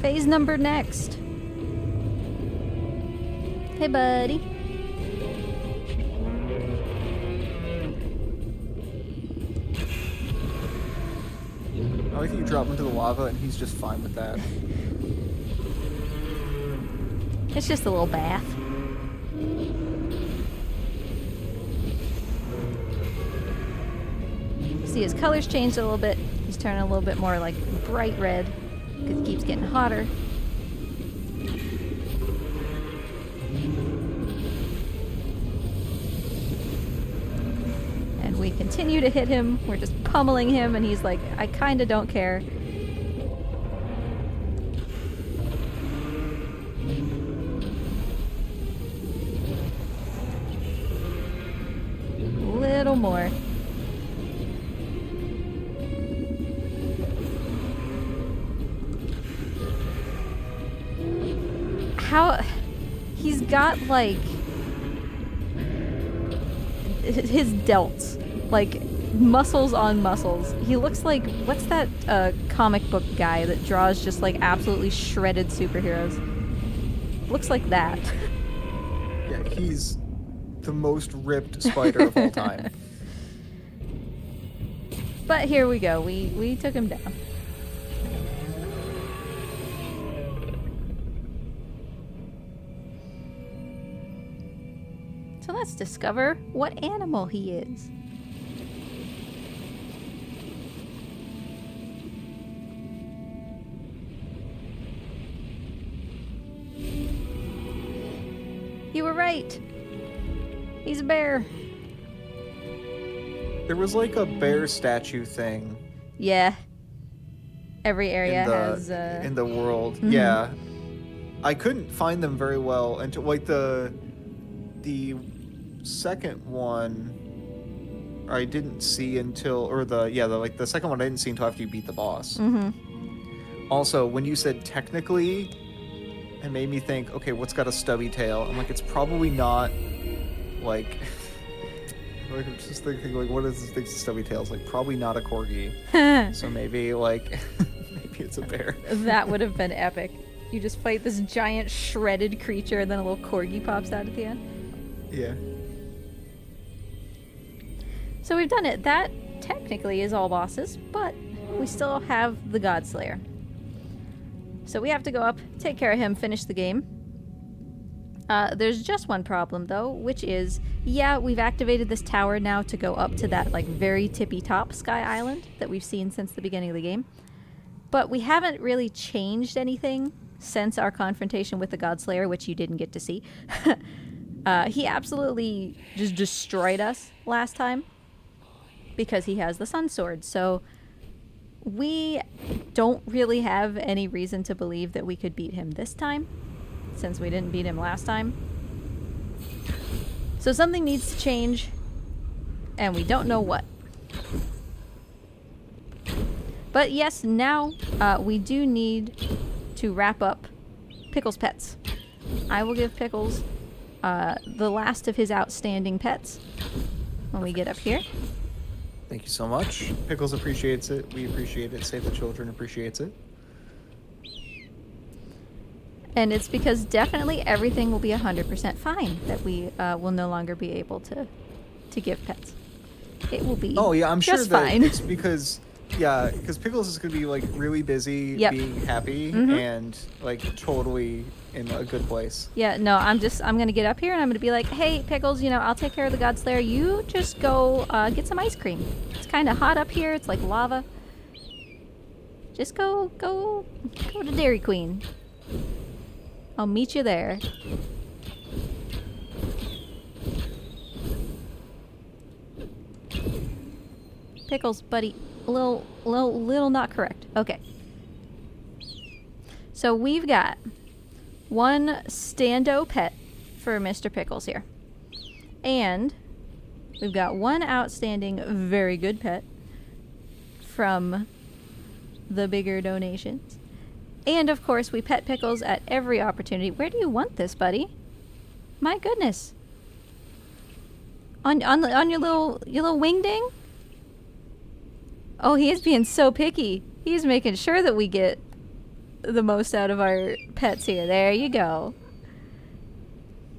Phase number next. Hey, buddy. I like that you drop him into the lava and he's just fine with that. It's just a little bath. See, his color's changed a little bit. He's turning a little bit more like bright red because he keeps getting hotter. And we continue to hit him. We're just pummeling him, and he's like, I kinda don't care. Little more. How he's got like his delts, like muscles on muscles. He looks like, what's that comic book guy that draws just like absolutely shredded superheroes? Looks like that. Yeah, he's the most ripped spider of all time. But here we go. We took him down. So let's discover what animal he is. You were right. He's a bear. There was like a bear statue thing. Yeah. Every area has in the world. Mm-hmm. Yeah. I couldn't find them very well until like the second one I didn't see until, or the second one I didn't see until after you beat the boss. Mm-hmm. Also, when you said technically, it made me think, okay, what's got a stubby tail? I'm like, it's probably not like like I'm just thinking, like, what is this thing with stubby tails? Like, probably not a corgi. So maybe like maybe it's a bear. That would have been epic. You just fight this giant shredded creature and then a little corgi pops out at the end. Yeah. So we've done it. That technically is all bosses, but we still have the Godslayer. So we have to go up, take care of him, finish the game. There's just one problem though, which is, yeah, we've activated this tower now to go up to that like very tippy top Sky Island that we've seen since the beginning of the game. But we haven't really changed anything since our confrontation with the Godslayer, which you didn't get to see. He absolutely just destroyed us last time because he has the Sun Sword. So we don't really have any reason to believe that we could beat him this time, since we didn't beat him last time. So something needs to change, and we don't know what. But yes, now we do need to wrap up Pickle's pets. I will give Pickles the last of his outstanding pets when we get up here. Thank you so much. Pickles appreciates it. We appreciate it. Save the Children appreciates it. And it's because definitely everything will be 100% fine that we will no longer be able to give pets. It will be Oh, yeah, I'm sure just that fine. it's because Pickles is going to be, like, really busy being happy and, like, totally in a good place. Yeah, no, I'm going to get up here and I'm going to be like, hey, Pickles, I'll take care of the Godslayer. You just go get some ice cream. It's kind of hot up here. It's like lava. Just go to Dairy Queen. I'll meet you there. Pickles, buddy. A little not correct. Okay. So we've got one stando pet for Mr. Pickles here. And we've got one outstanding, very good pet from the bigger donations. And of course, we pet Pickles at every opportunity. Where do you want this, buddy? My goodness. On your little wingding? Oh, he is being so picky. He's making sure that we get the most out of our pets here. There you go.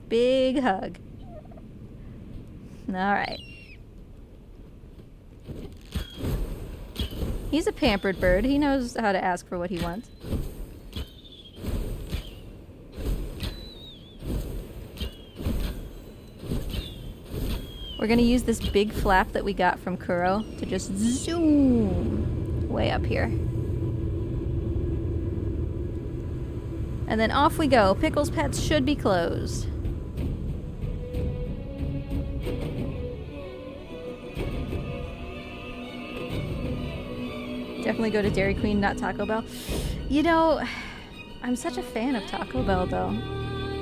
Big hug. All right. He's a pampered bird. He knows how to ask for what he wants. We're gonna use this big flap that we got from Kuro to just zoom way up here. And then off we go. Pickles Pets should be closed. Definitely go to Dairy Queen, not Taco Bell. I'm such a fan of Taco Bell, though.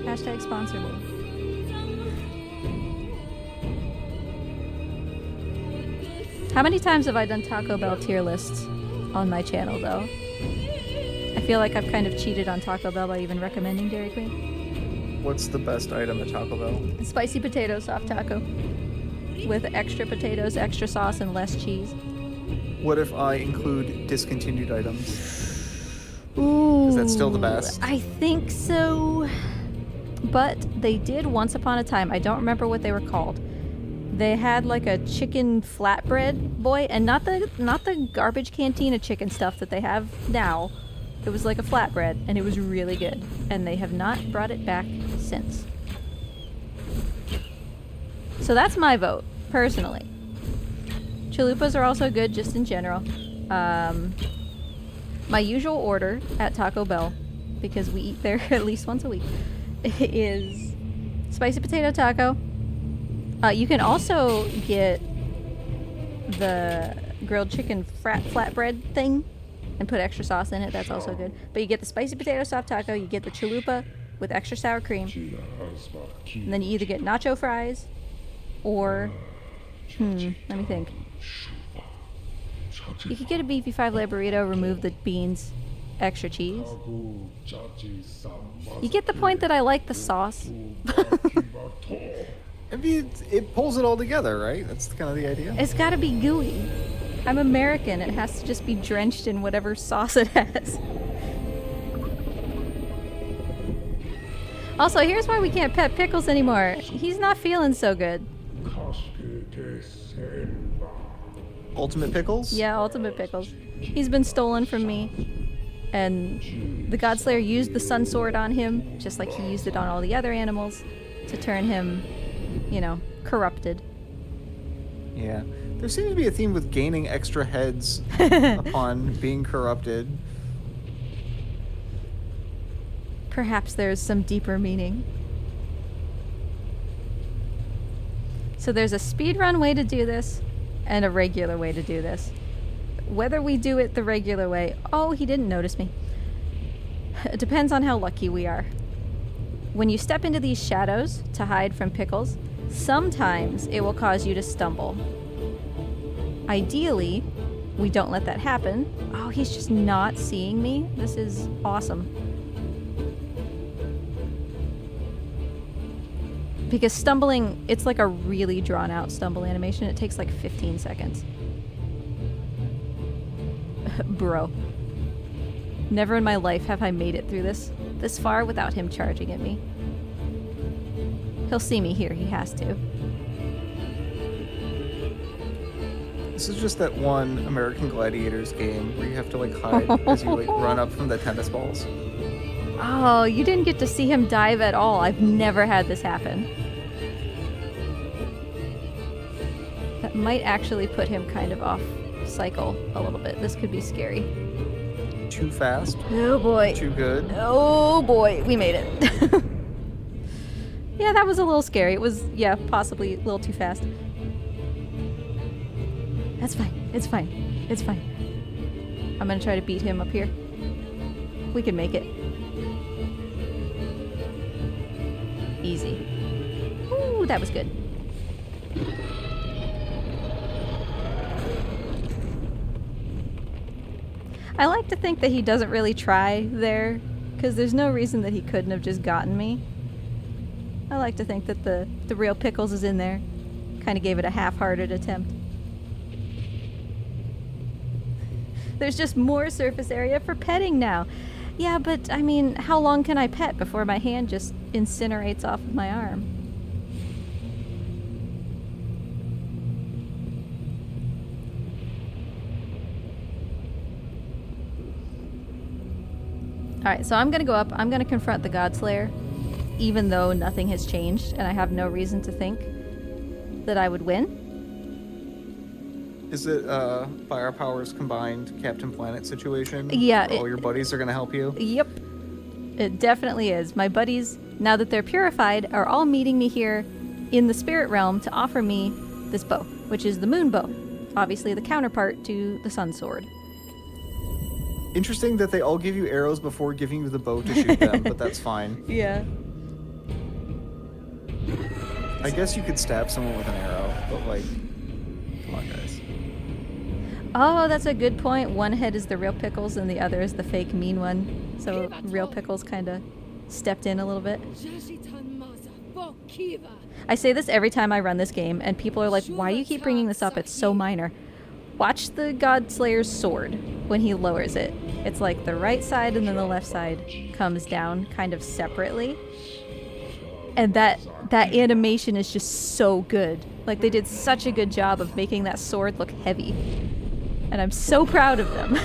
Hashtag sponsor me. How many times have I done Taco Bell tier lists on my channel, though? I feel like I've kind of cheated on Taco Bell by even recommending Dairy Queen. What's the best item at Taco Bell? Spicy potato soft taco. With extra potatoes, extra sauce, and less cheese. What if I include discontinued items? Ooh. Is that still the best? I think so. But they did once upon a time. I don't remember what they were called. They had like a chicken flatbread boy, and not the garbage cantina chicken stuff that they have now. It was like a flatbread, and it was really good. And they have not brought it back since. So that's my vote, personally. Chalupas are also good just in general. My usual order at Taco Bell, because we eat there at least once a week, is spicy potato taco. You can also get the grilled chicken flatbread thing and put extra sauce in it. That's also good. But you get the spicy potato soft taco, you get the chalupa with extra sour cream, and then you either get nacho fries or, let me think. You could get a beefy 5-layer burrito, remove the beans, extra cheese. You get the point that I like the sauce. I mean, it pulls it all together, right? That's kind of the idea. It's gotta be gooey. I'm American. It has to just be drenched in whatever sauce it has. Also, here's why we can't pet Pickles anymore. He's not feeling so good. Ultimate Pickles? Yeah, Ultimate Pickles. He's been stolen from me. And the Godslayer used the Sun Sword on him, just like he used it on all the other animals, to turn him, corrupted. Yeah. There seems to be a theme with gaining extra heads upon being corrupted. Perhaps there's some deeper meaning. So there's a speedrun way to do this, and a regular way to do this. Whether we do it the regular way... Oh, he didn't notice me. It depends on how lucky we are. When you step into these shadows to hide from Pickles, sometimes it will cause you to stumble. Ideally, we don't let that happen. Oh, he's just not seeing me? This is awesome. Because stumbling, it's like a really drawn out stumble animation. It takes like 15 seconds. Bro. Never in my life have I made it through this far without him charging at me. He'll see me here, he has to. This is just that one American Gladiators game where you have to like hide as you like run up from the tennis balls. Oh, you didn't get to see him dive at all. I've never had this happen. That might actually put him kind of off cycle a little bit. This could be scary. Too fast? Oh boy. Too good? Oh boy, we made it. Yeah, that was a little scary. It was, yeah, possibly a little too fast. That's fine. It's fine. It's fine. I'm gonna try to beat him up here. We can make it. Easy. Ooh, that was good. I like to think that he doesn't really try there, because there's no reason that he couldn't have just gotten me. I like to think that the real Pickles is in there. Kind of gave it a half-hearted attempt. There's just more surface area for petting now. Yeah, but, I mean, how long can I pet before my hand just incinerates off of my arm? Alright, so I'm gonna go up. I'm gonna confront the Godslayer, even though nothing has changed, and I have no reason to think that I would win. Is it by our powers combined Captain Planet situation? Yeah. All your buddies are gonna help you? Yep. It definitely is. My buddies, now that they're purified, are all meeting me here in the spirit realm to offer me this bow, which is the moon bow. Obviously the counterpart to the sun sword. Interesting that they all give you arrows before giving you the bow to shoot them, but that's fine. Yeah. I guess you could stab someone with an arrow, but like, come on guys. Oh, that's a good point. One head is the real Pickles and the other is the fake mean one. So real Pickles kind of stepped in a little bit. I say this every time I run this game, and people are like, why do you keep bringing this up? It's so minor. Watch the Godslayer's sword when he lowers it. It's like the right side and then the left side comes down kind of separately. And that animation is just so good. Like, they did such a good job of making that sword look heavy. And I'm so proud of them.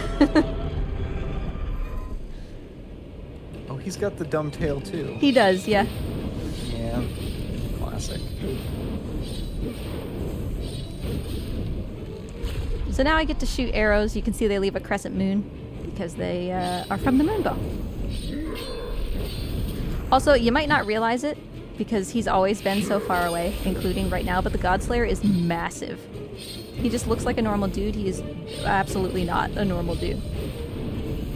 Oh, he's got the dumb tail too. He does, yeah. Yeah, classic. So now I get to shoot arrows. You can see they leave a crescent moon because they are from the moon bow. Also, you might not realize it because he's always been so far away, including right now, but the Godslayer is massive. He just looks like a normal dude. He is absolutely not a normal dude.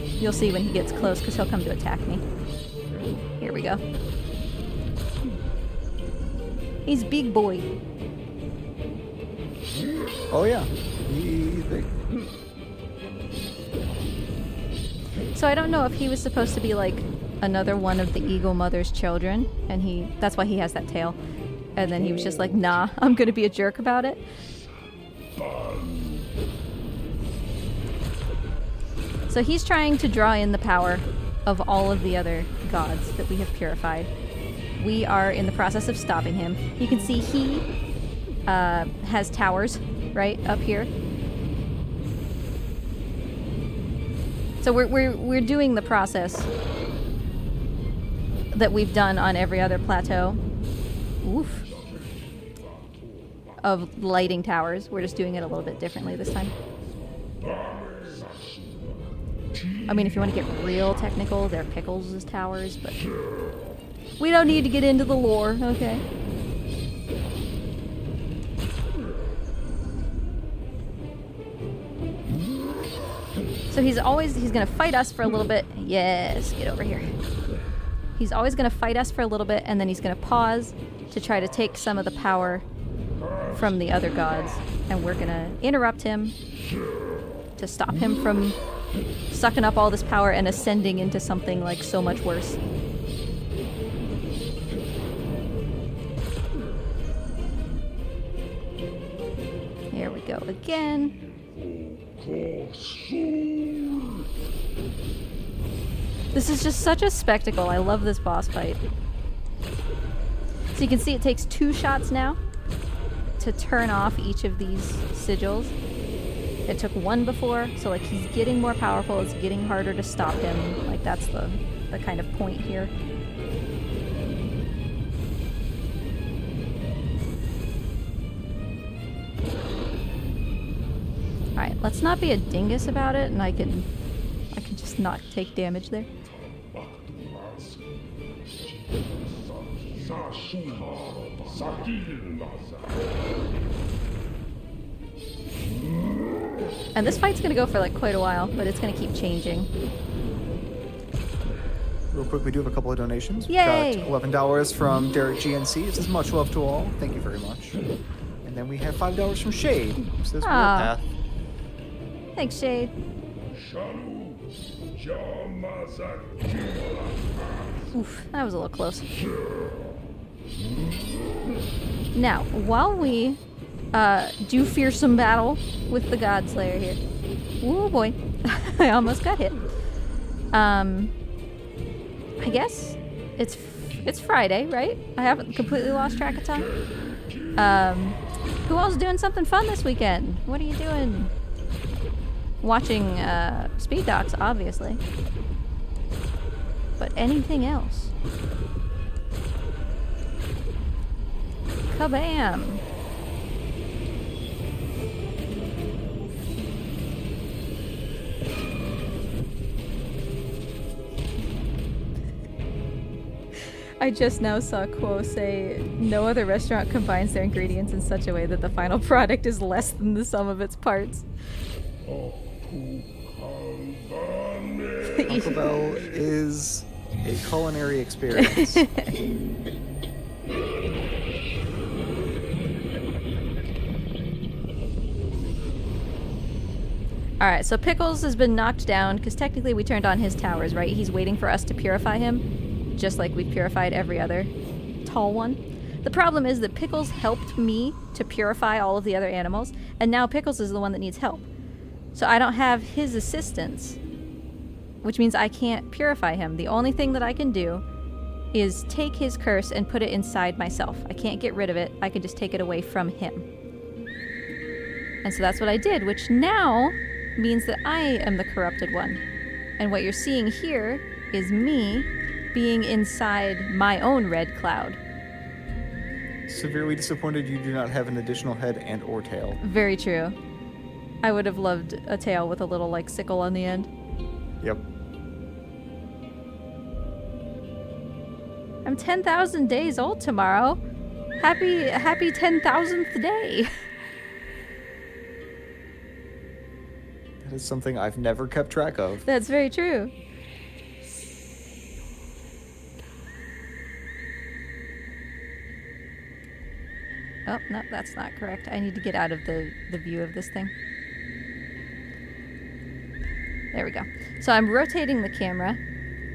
You'll see when he gets close because he'll come to attack me. Here we go. He's big boy. Oh yeah. He's big. So I don't know if he was supposed to be like another one of the Eagle Mother's children, and that's why he has that tail. And then he was just like, nah, I'm gonna be a jerk about it. So he's trying to draw in the power of all of the other gods that we have purified. We are in the process of stopping him. You can see he has towers right up here. So we're doing the process that we've done on every other plateau. Oof. Of lighting towers. We're just doing it a little bit differently this time. I mean, if you want to get real technical, they're Pickles' towers, but we don't need to get into the lore, okay? So he's gonna fight us for a little bit. Yes, get over here. He's always gonna fight us for a little bit, and then he's gonna pause to try to take some of the power from the other gods, and we're gonna interrupt him to stop him from sucking up all this power and ascending into something like so much worse. There we go again. This is just such a spectacle. I love this boss fight. So you can see it takes 2 shots now to turn off each of these sigils. It took 1 before, so like he's getting more powerful, it's getting harder to stop him. Like that's the kind of point here. Alright, let's not be a dingus about it, and I can just not take damage there. And this fight's gonna go for like quite a while, but it's gonna keep changing. Real quick, we do have a couple of donations. Yay! We've got $11 from Derek GNC. It says much love to all. Thank you very much. And then we have $5 from Shade, who says Warpath. Thanks, Shade. Oof, that was a little close. Now, while we do fearsome battle with the Godslayer here. Oh boy, I almost got hit. I guess it's Friday, right? I haven't completely lost track of time. Who else is doing something fun this weekend? What are you doing? Watching Speed Docs, obviously. But anything else? Kabam! I just now saw Quo say, no other restaurant combines their ingredients in such a way that the final product is less than the sum of its parts. Taco Bell is a culinary experience. Alright, so Pickles has been knocked down, because technically we turned on his towers, right? He's waiting for us to purify him, just like we've purified every other tall one. The problem is that Pickles helped me to purify all of the other animals, and now Pickles is the one that needs help. So I don't have his assistance, which means I can't purify him. The only thing that I can do is take his curse and put it inside myself. I can't get rid of it, I can just take it away from him. And so that's what I did, which now means that I am the corrupted one. And what you're seeing here is me being inside my own red cloud. Severely disappointed you do not have an additional head and or tail. Very true. I would have loved a tail with a little, like, sickle on the end. Yep. I'm 10,000 days old tomorrow. Happy 10,000th day. That is something I've never kept track of. That's very true. Oh, no, that's not correct. I need to get out of the view of this thing. There we go. So I'm rotating the camera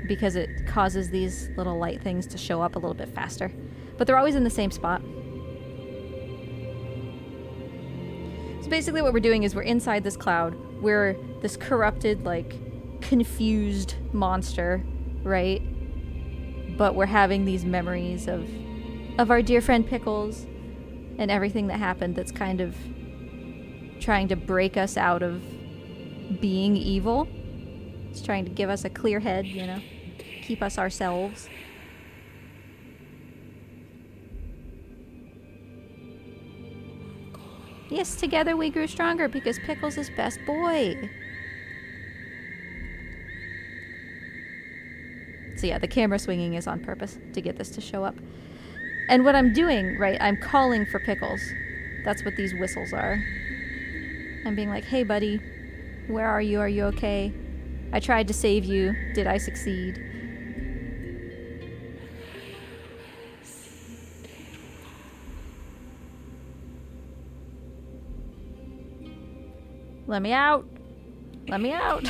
because it causes these little light things to show up a little bit faster. But they're always in the same spot. So basically what we're doing is we're inside this cloud. We're this corrupted, like, confused monster, right? But we're having these memories of our dear friend Pickles and everything that happened that's kind of trying to break us out of being evil. It's trying to give us a clear head, you know? Keep us ourselves. Yes, together we grew stronger because Pickles is best boy. So yeah, the camera swinging is on purpose to get this to show up. And what I'm doing, right, I'm calling for Pickles. That's what these whistles are. I'm being like, hey buddy, where are you? Are you okay? I tried to save you. Did I succeed? Let me out. Let me out.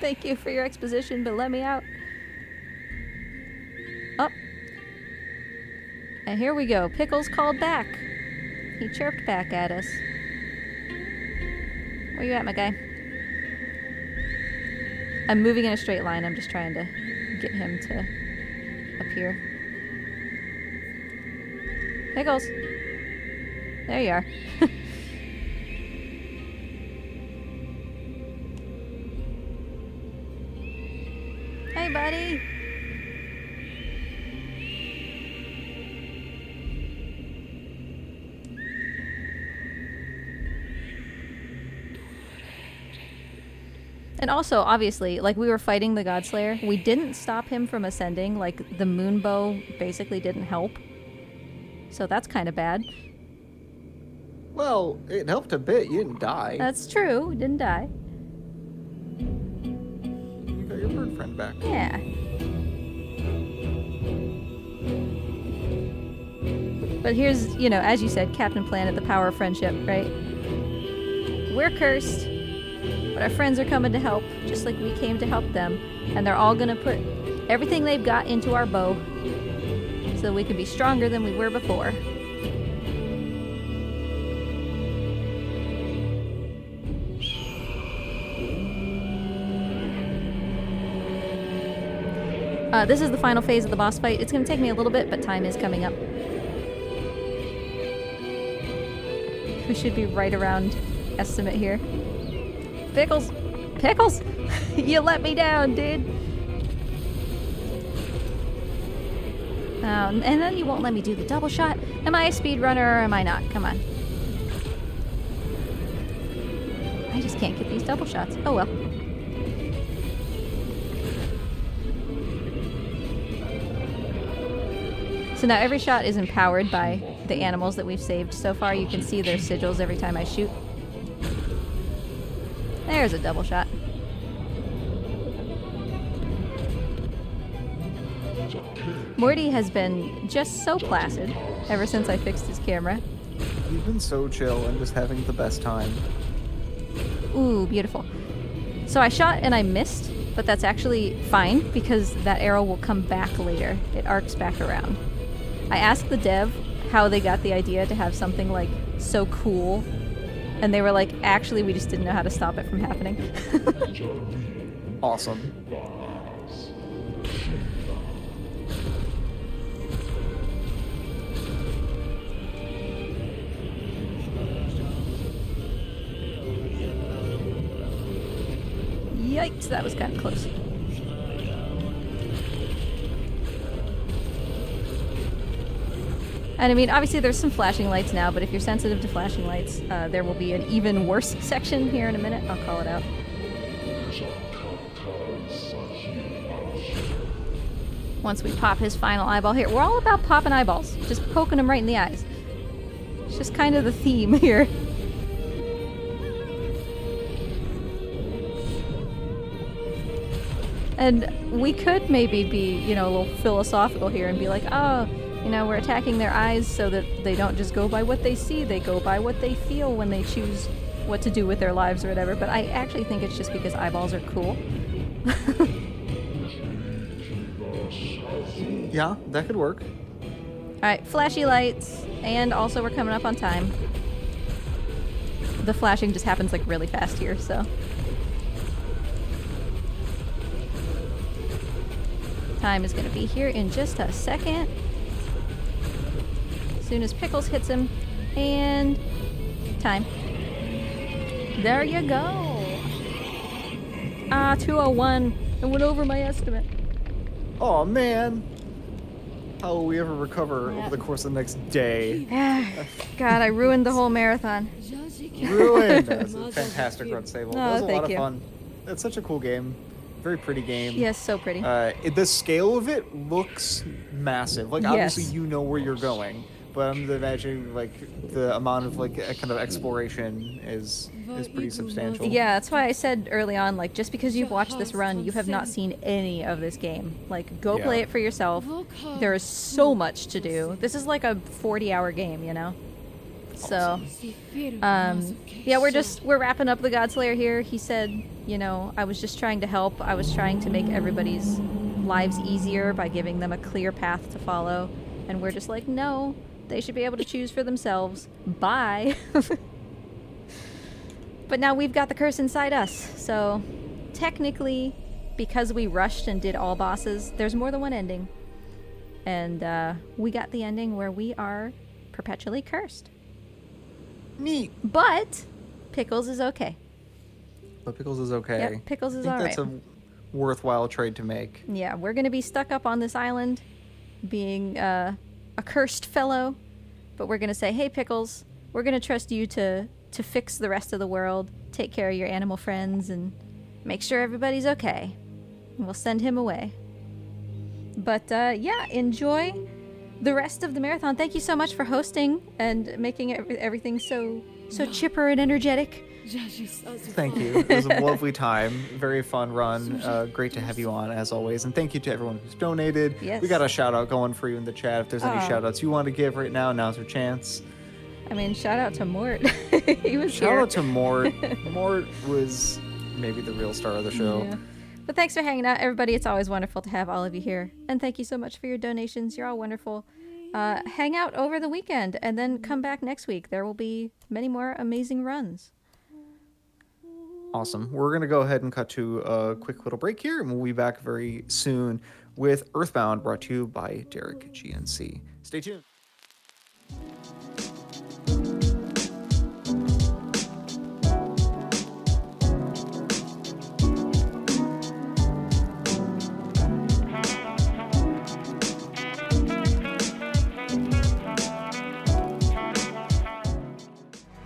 Thank you for your exposition, but let me out. Oh. And here we go. Pickles called back. He chirped back at us. Where you at, my guy? I'm moving in a straight line. I'm just trying to get him to appear. Pickles. There you are. Hey, buddy. And also, obviously, like, we were fighting the Godslayer. We didn't stop him from ascending. Like, the moon bow basically didn't help. So that's kind of bad. Well, it helped a bit. You didn't die. That's true. We didn't die. You got your bird friend back. Yeah. But here's, you know, as you said, Captain Planet, the power of friendship, right? We're cursed, but our friends are coming to help, just like we came to help them. And they're all gonna put everything they've got into our bow so we can be stronger than we were before. This is the final phase of the boss fight. It's gonna take me a little bit, but time is coming up. We should be right around estimate here. Pickles! Pickles! You let me down, dude! And then you won't let me do the double shot. Am I a speedrunner or am I not? Come on. I just can't get these double shots. Oh well. So now every shot is empowered by the animals that we've saved so far. You can see their sigils every time I shoot. There's a double shot. Morty has been just so placid ever since I fixed his camera. You've been so chill and just having the best time. Ooh, beautiful. So I shot and I missed, but that's actually fine because that arrow will come back later. It arcs back around. I asked the dev how they got the idea to have something like so cool, and they were like, actually, we just didn't know how to stop it from happening. Awesome. Yikes, that was kind of close. And I mean, obviously there's some flashing lights now, but if you're sensitive to flashing lights, there will be an even worse section here in a minute. I'll call it out. Once we pop his final eyeball here. We're all about popping eyeballs. Just poking them right in the eyes. It's just kind of the theme here. And we could maybe be, you know, a little philosophical here and be like, oh, you know, we're attacking their eyes so that they don't just go by what they see, they go by what they feel when they choose what to do with their lives or whatever. But I actually think it's just because eyeballs are cool. Yeah, that could work. Alright, flashy lights, and also we're coming up on time. The flashing just happens like really fast here, so. Time is gonna be here in just a second. As soon as Pickles hits him, and time. There you go. 201. I went over my estimate. Oh man. How will we ever recover over the course of the next day? God, I ruined the whole marathon. Ruined. That's a fantastic run sable. Oh, That was a thank lot of you. fun. It's such a cool game. Very pretty game. Yes, so pretty. The scale of it looks massive. Like, obviously Yes. you know where you're going, but I'm imagining like the amount of like a kind of exploration is pretty substantial. Yeah, that's why I said early on, like, just because you've watched this run, you have not seen any of this game. Like, go play it for yourself. There is so much to do. This is like a 40-hour game, you know? So, yeah, we're wrapping up the Godslayer here. He said, you know, I was just trying to help. I was trying to make everybody's lives easier by giving them a clear path to follow. And we're just like, no, they should be able to choose for themselves. Bye. But now we've got the curse inside us, so technically because we rushed and did all bosses, there's more than one ending. And we got the ending where we are perpetually cursed. Neat. But Pickles is okay. But Pickles is okay. Yep, Pickles is I all think right. that's a worthwhile trade to make. Yeah, we're going to be stuck up on this island being a cursed fellow. But we're going to say, hey, Pickles, we're going to trust you to fix the rest of the world, take care of your animal friends, and make sure everybody's okay. And we'll send him away. But yeah, enjoy the rest of the marathon. Thank you so much for hosting and making everything so chipper and energetic. Thank you. It was a lovely time. Very fun run. Great to have you on, as always. And thank you to everyone who's donated. Yes. We got a shout out going for you in the chat. If there's any shout outs you want to give right now, now's your chance. I mean, shout out to Mort. He was Shout here. out to Mort. Mort was maybe the real star of the show. Yeah. But thanks for hanging out, everybody. It's always wonderful to have all of you here. And thank you so much for your donations. You're all wonderful. Hang out over the weekend and then come back next week. There will be many more amazing runs. Awesome. We're going to go ahead and cut to a quick little break here, and we'll be back very soon with Earthbound, brought to you by Derek GNC. Stay tuned.